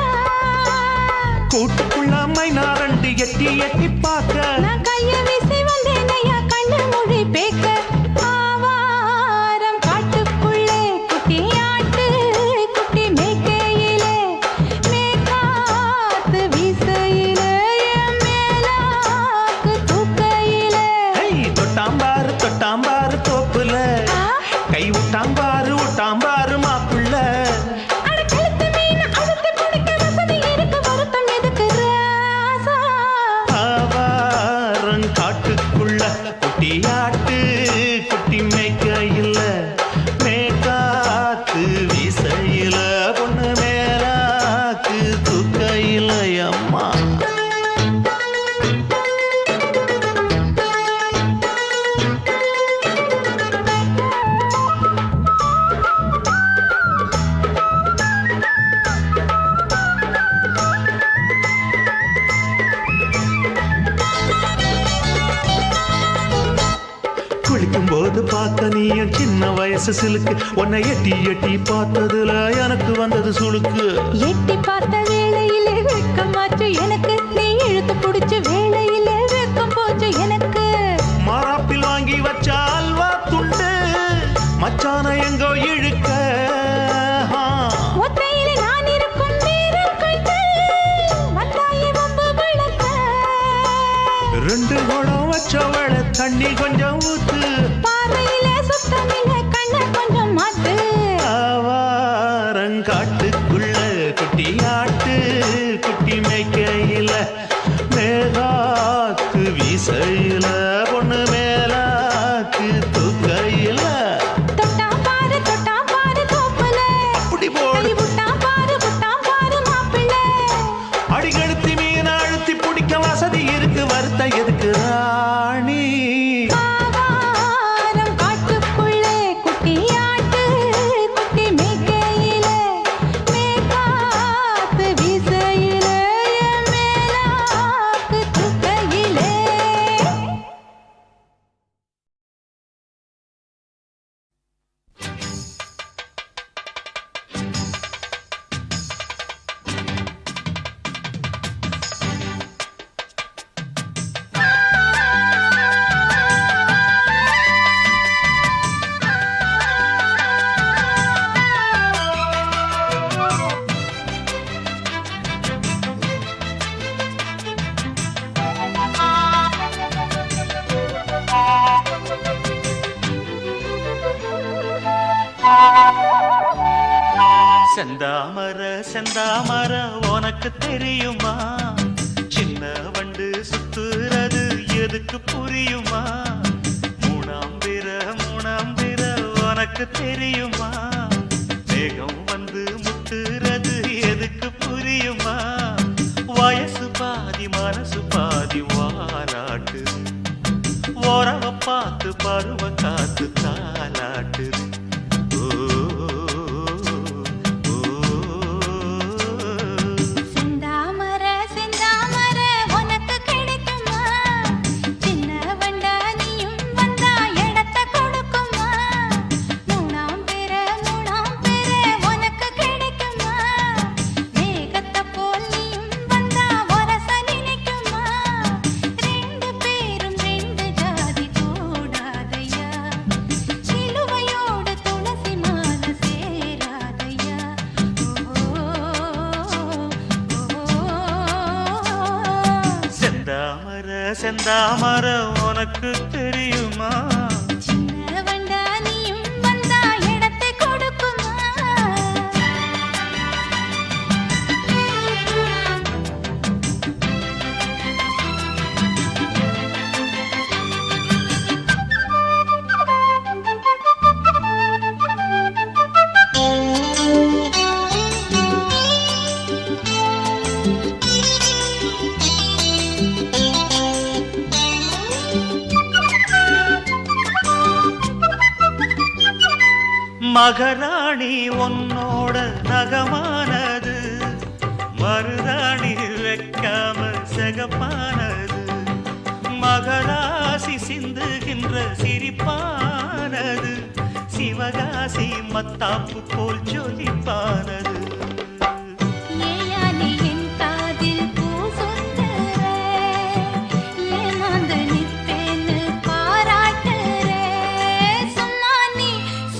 கூட்டுக்குள்ள மைனாரண்டு எட்டி எட்டி பார்க்க நான் கைய வீசி வந்தேனையா கண்ணு மொழி பேக்க ஆவாரம் காட்டுக்குள்ளே குட்டி ஆட்டு குட்டி மேய்க்கையிலே மேக்காத்து வீசையிலே என் மேலாக்கு தூக்கையிலே தொட்டாம்பாரு தோப்புல கை விட்டாம்பாரு மாப்புள்ள அட கழுத்து மீன் அழுத்து பிடிக்க வசதி இருக்கு வருத்தம் எதுக்கு ராசா ஆவாரம் காட்டுக்குள்ள குட்டியாட்டு குட்டி மேய்க்கையில மேக்காத்து வீசையில பொண்ணு மேலாக்கு தூக்கையில அம்மா குளிக்கும் போது பார்த்த நீயும் சின்ன வயசு சிலுக்கு உன்னை எட்டி எட்டி பார்த்ததுல எனக்கு வந்தது சுளுக்கு எட்டி பார்த்த வேளையிலே வெட்கமாச்சு எனக்கு நீ இழுத்து பிடிச்ச வேளையிலே வெட்கம் போச்சு எனக்கு மாறாப்பில் வாங்கி வச்ச அல்வா துண்டு மச்சான எங்கோ இழுக்க ஒத்தையிலே நான் இருக்கும் நேரம் கண்டு வந்தாயே வம்பு விளக்க 2 குடம் வச்சவள தண்ணி கொஞ்சம் ஊத்து பார்வையிலே சுத்தமில்லை கண்ணை கொஞ்சம் மாத்து ஆவாரங்காட்டுக்குள்ள குட்டியாட்டு குட்டி மேய்க்கையில மேகாத்து வீசையில பொண்ணு மேலாக்கு தூக்கையில தொட்டாம் பாரு தோப்புல அப்படி போடு கை விட்டாம் பாரு மாப்பிள்ளை அடிகழுத்தி மீன் அழுத்தி பிடிக்க வசதி இருக்கு வருத்த எதுக்கு ராணி ஆவாரம் காட்டுக்குள்ளே குட்டி ஆட்டு குட்டி மேய்க்கையிலே மேக்காத்து வீசையிலே என் மேலாக்கு தூக்கையிலே செந்தாமர உனக்கு தெரியுமா சின்ன வண்டு சுத்துறது எதுக்கு புரியுமா மூணாம் பிற உனக்கு தெரியுமா மேகம் வந்து முட்டுறது எதுக்கு புரியுமா வயசு பாதி மனசு பாதி வாலாட்டு உறவ பார்த்து பருவ காத்து தாலாட்டுது செந்தாமர உனக்கு கிடைக்குமா சின்ன வண்டா நீயும் வந்தா இடத்த கொடுக்குமா மூணாம் பிற உனக்கு கிடைக்குமா மேகத்தை போல் நீயும் வந்தா வரச நினைக்குமா 2 பேரும் 2 ஜாதி கூடாதையா சிலுவையோடு துளசி மாலை சேராதையா செந்தாமர உனக்கு தெரியுமா சின்ன வண்டா நீயும் வந்தா இடத்தை கொடுக்குமா மகராணி உன்னோட நகமானது மருதாணி வைக்காம செகப்பானது மகராசி சிந்துகின்ற சிரிப்பானது சிவகாசி மத்தாப்பு போல் ஜொலிப்பானது ஏயானே என் காதில் பூ சொந்தர ஏமாந்து நிற்பேன்னு பாராட்டுற சும்மா நீ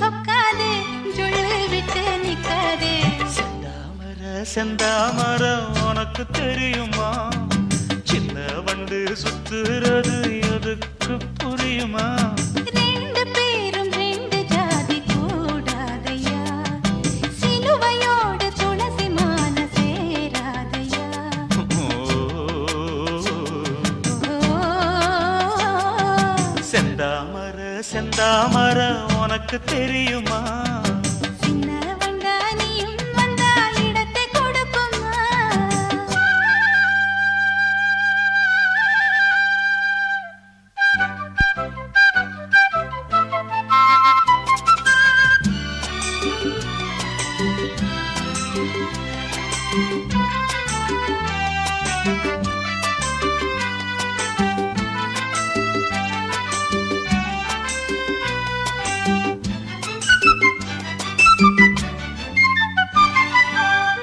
சொக்காதே ஜொல்லு விட்டு நிக்காதே செந்தாமரம் உனக்கு தெரியுமா சின்ன வண்டு சுத்துறது எதுக்கு புரியுமா ரெண்டு பேரும் ரெண்டு ஜாதி கூடாதையா சிலுவையோடு துளசி மான சேராதையா செந்தாமர உனக்கு தெரியுமா சின்ன வண்டா நீயும் வந்தா இடத்தை கொடுக்குமா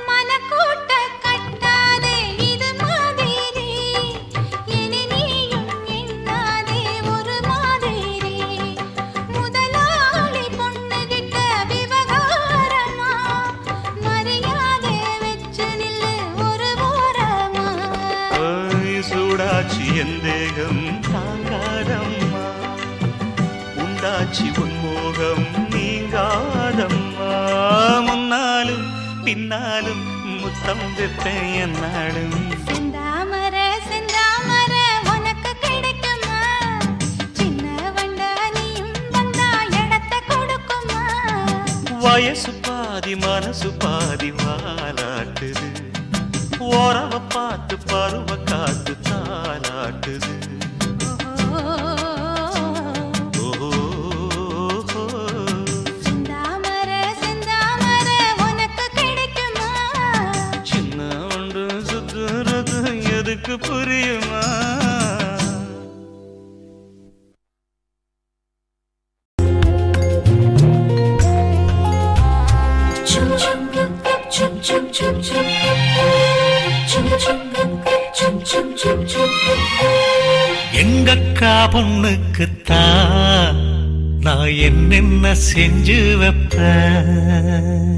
மனக்கூட்ட கட்டாதே இது மாதிரி இனி நீயும் எண்ணாதே ஒரு மாதிரி முதலாளி பொண்ணுகிட்ட விவகாரமா மரியாதை வச்சு நில்லு ஒரு ஓரமா சூடாச்சி எந்தேகம் தாங்காதம்மா உண்டாச்சி உன்மோகம் நீங்காதம்மா முன்னாலும் பின்னாலும் முத்தம் வைப்பேன் என்னாலும் செந்தாமர செந்தாமர உனக்கு கிடைக்குமா சின்ன வண்டா நீயும் வந்தா இடத்தை கொடுக்குமா வயசு பாதி மனசு பாதி வாலாட்டுது ஓரவ பார்த்து பருவ காத்து தாலாட்டுது செந்தாமர செந்தாமர உனக்கு கிடைக்குமா சின்ன ஒன்று சுத்துறது எதுக்கு புரியுமா எங்கக்கா பொண்ணுக்குத்தான் நான் என்னென்ன செஞ்சு வைப்பேன்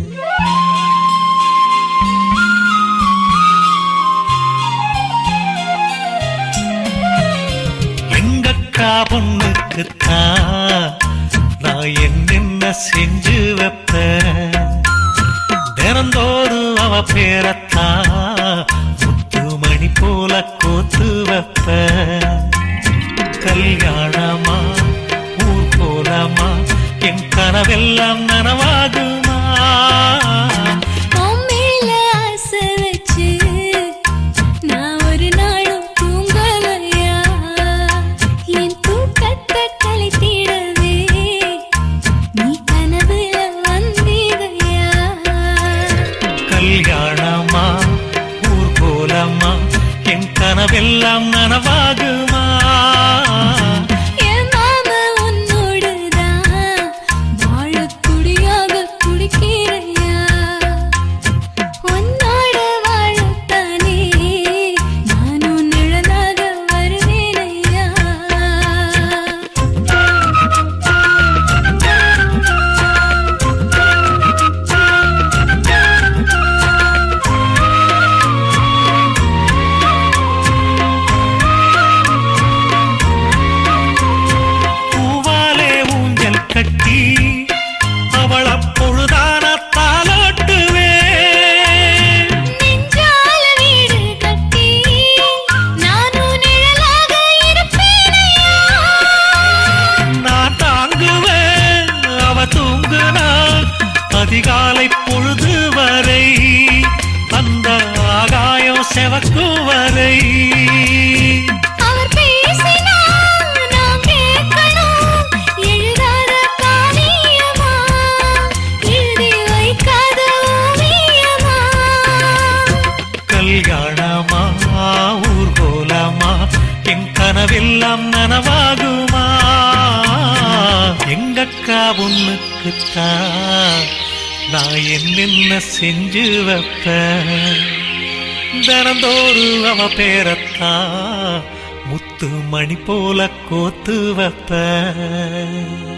எங்கக்கா பொண்ணுக்குத்தான் நான் என்னென்ன செஞ்சு வைப்பேன் தினந்தோறும் அவ பேரத்தான் முத்துமணி போல கோத்து வைப்பேன் கல்யாணமா ஊர் போலாமா என் கனவெல்லாம் நனவாகுமா மேல ஆசை வச்சு நான் ஒரு நாளும் தூங்கலையா என் தூக்கத்தை கலைத்திடவே நீ கனவுல வந்தீதையா கல்யாணமா ஊர் போலாமா என் கனவெல்லாம் நனவாகுமா என் மாமா உன்னோடுதான் வாழத் துடியாக துடிக்கிறையா உன்னோட வாழத்தானே நானும் நிழலாக வருவேனையா பூவாலே ஊஞ்சல் கட்டி அவள பொழுதான தாலாட்டுவேன் நெஞ்சால வீடு கட்டி நானும் நிழலாக இருப்பேனையா நான் தாங்குவேன் அவ தூங்குனா அதிகாலை பொழுது வரை அந்த ஆகாயம் செவக்கும் வரை அவர் பேசினா நான் கேட்கணும் எழுதாத காவியமா பொண்ணுக்குத்தான் நான் என்னென்ன செஞ்சு வைப்பேன். தினந்தோறும் அவ பேரத்தான் முத்து மணி போல கோத்து வைப்பேன்.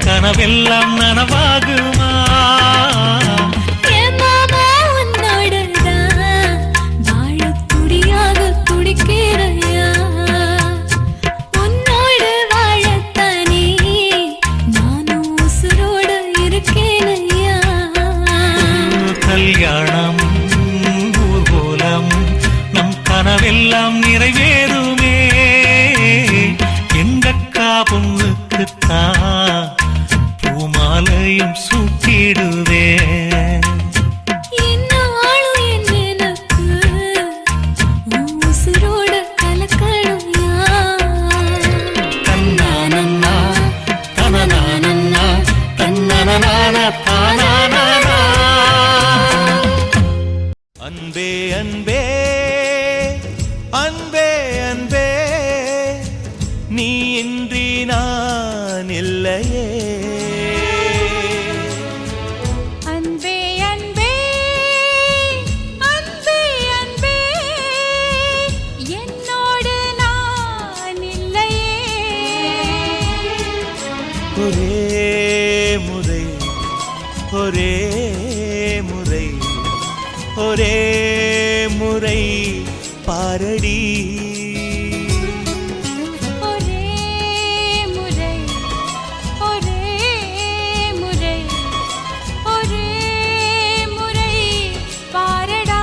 கனவெல்லாம் நனவாகுமா? வாழ துடியாக துடிக்கிறையா, உன்னோடு வாழத்தானே நானும் உசுரோடு இருக்கேனையா. கல்யாணம் ஊர்வலம் நம் கனவெல்லாம் நிறைவேறுமே. எங்கக்கா பொண்ணுக்குத்தான் பூமாலையும் சூட்டிடுவேன். என்னாலும் எனக்கு உசுரோட கலக்கணும்யா. தன்னானன்னா தனனானன்னா தன்னனனான தானானா. அன்பே அன்பே அன்பே அன்பே நீ இன்றி நான் இல்லையே. அன்பே அன்பே அன்பே அன்பே என்னோடு நான் இல்லையே. ஒரே முறை ஒரே முறை ஒரே முறை பாரடி. ஒரே முறை ஒரே முறை ஒரே முறை பாரடா.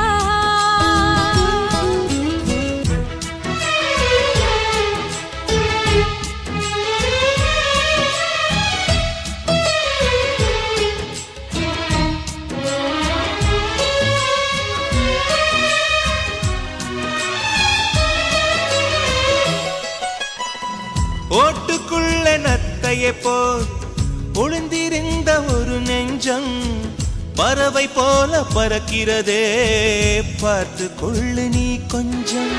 ஓட்டுக்குள்ள நத்தையை போல் ஒளிந்திருந்த ஒரு நெஞ்சம் பறவை போல பறக்கிறதே, பார்த்து கொள்ளு நீ கொஞ்சம்.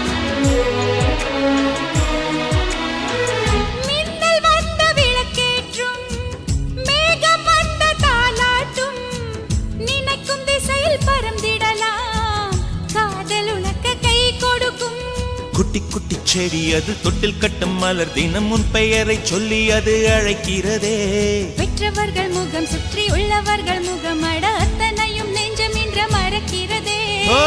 மின்னல் வந்த விளக்கேற்றும் மேகம் வந்த தாலாட்டும் நினைக்கும் திசையில் பறந்திடலாம், காதல் உனக்கு கை கொடுக்கும். குட்டி குட்டி செடி அது தொட்டில் கட்டும் மலர் தினம் உன் பெயரை சொல்லி அது அழைக்கிறதே. பெற்றவர்கள் முகம் சுற்றி உள்ளவர்கள் முகம் அட அத்தனையும் நெஞ்சம் என்ற மறக்கிறதே. ஓ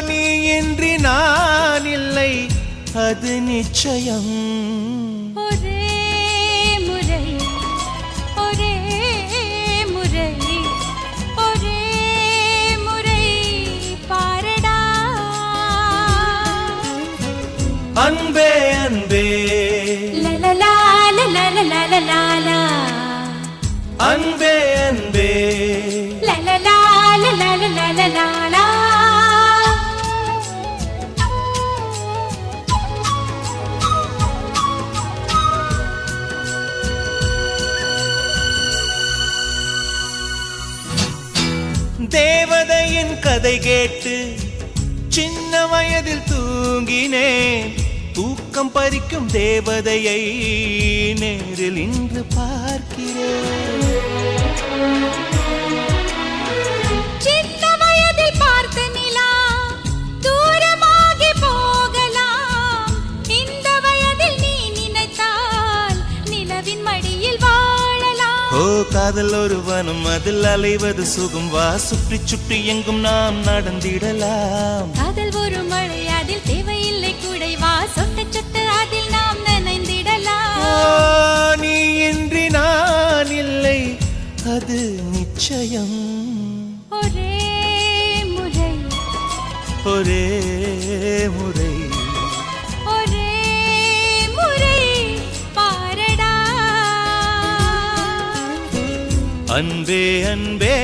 நீ இன்றி நான் இல்லை அது நிச்சயம். ஒரே முறை ஒரே முறை ஒரே முறை பாரடா. அன்பே அன்பே லலலா லலலா லலலா அன்பே அன்பே லலலா லலலா லலலா. தேவதையின் கதை கேட்டு சின்ன வயதில் தூங்கினேன். தூக்கம் பறிக்கும் தேவதையை நேரில் இன்று பார்க்கிறேன். சின்ன வயதில் பார்த்த நிலா தூரமாகி போகலாம், இந்த வயதில் நீ நினைத்தால் நிலவின் மடியில் வாழலாம். ஓ காதல் ஒரு வனம் அதில் அலைவது சுகம் வா சுற்றி சுற்றி எங்கும் நாம் நடந்திடலாம் காதல் ஒரு மழை அதில் தேவையில்லை குடை வா சொட்ட சொட்ட அதில் நாம் நனைந்திடலாம் நீ இன்றி நான் இல்லை அது நிச்சயம் ஒரே முறை ஒரே முறை ஒரே முறை பாரடா அன்பே அன்பே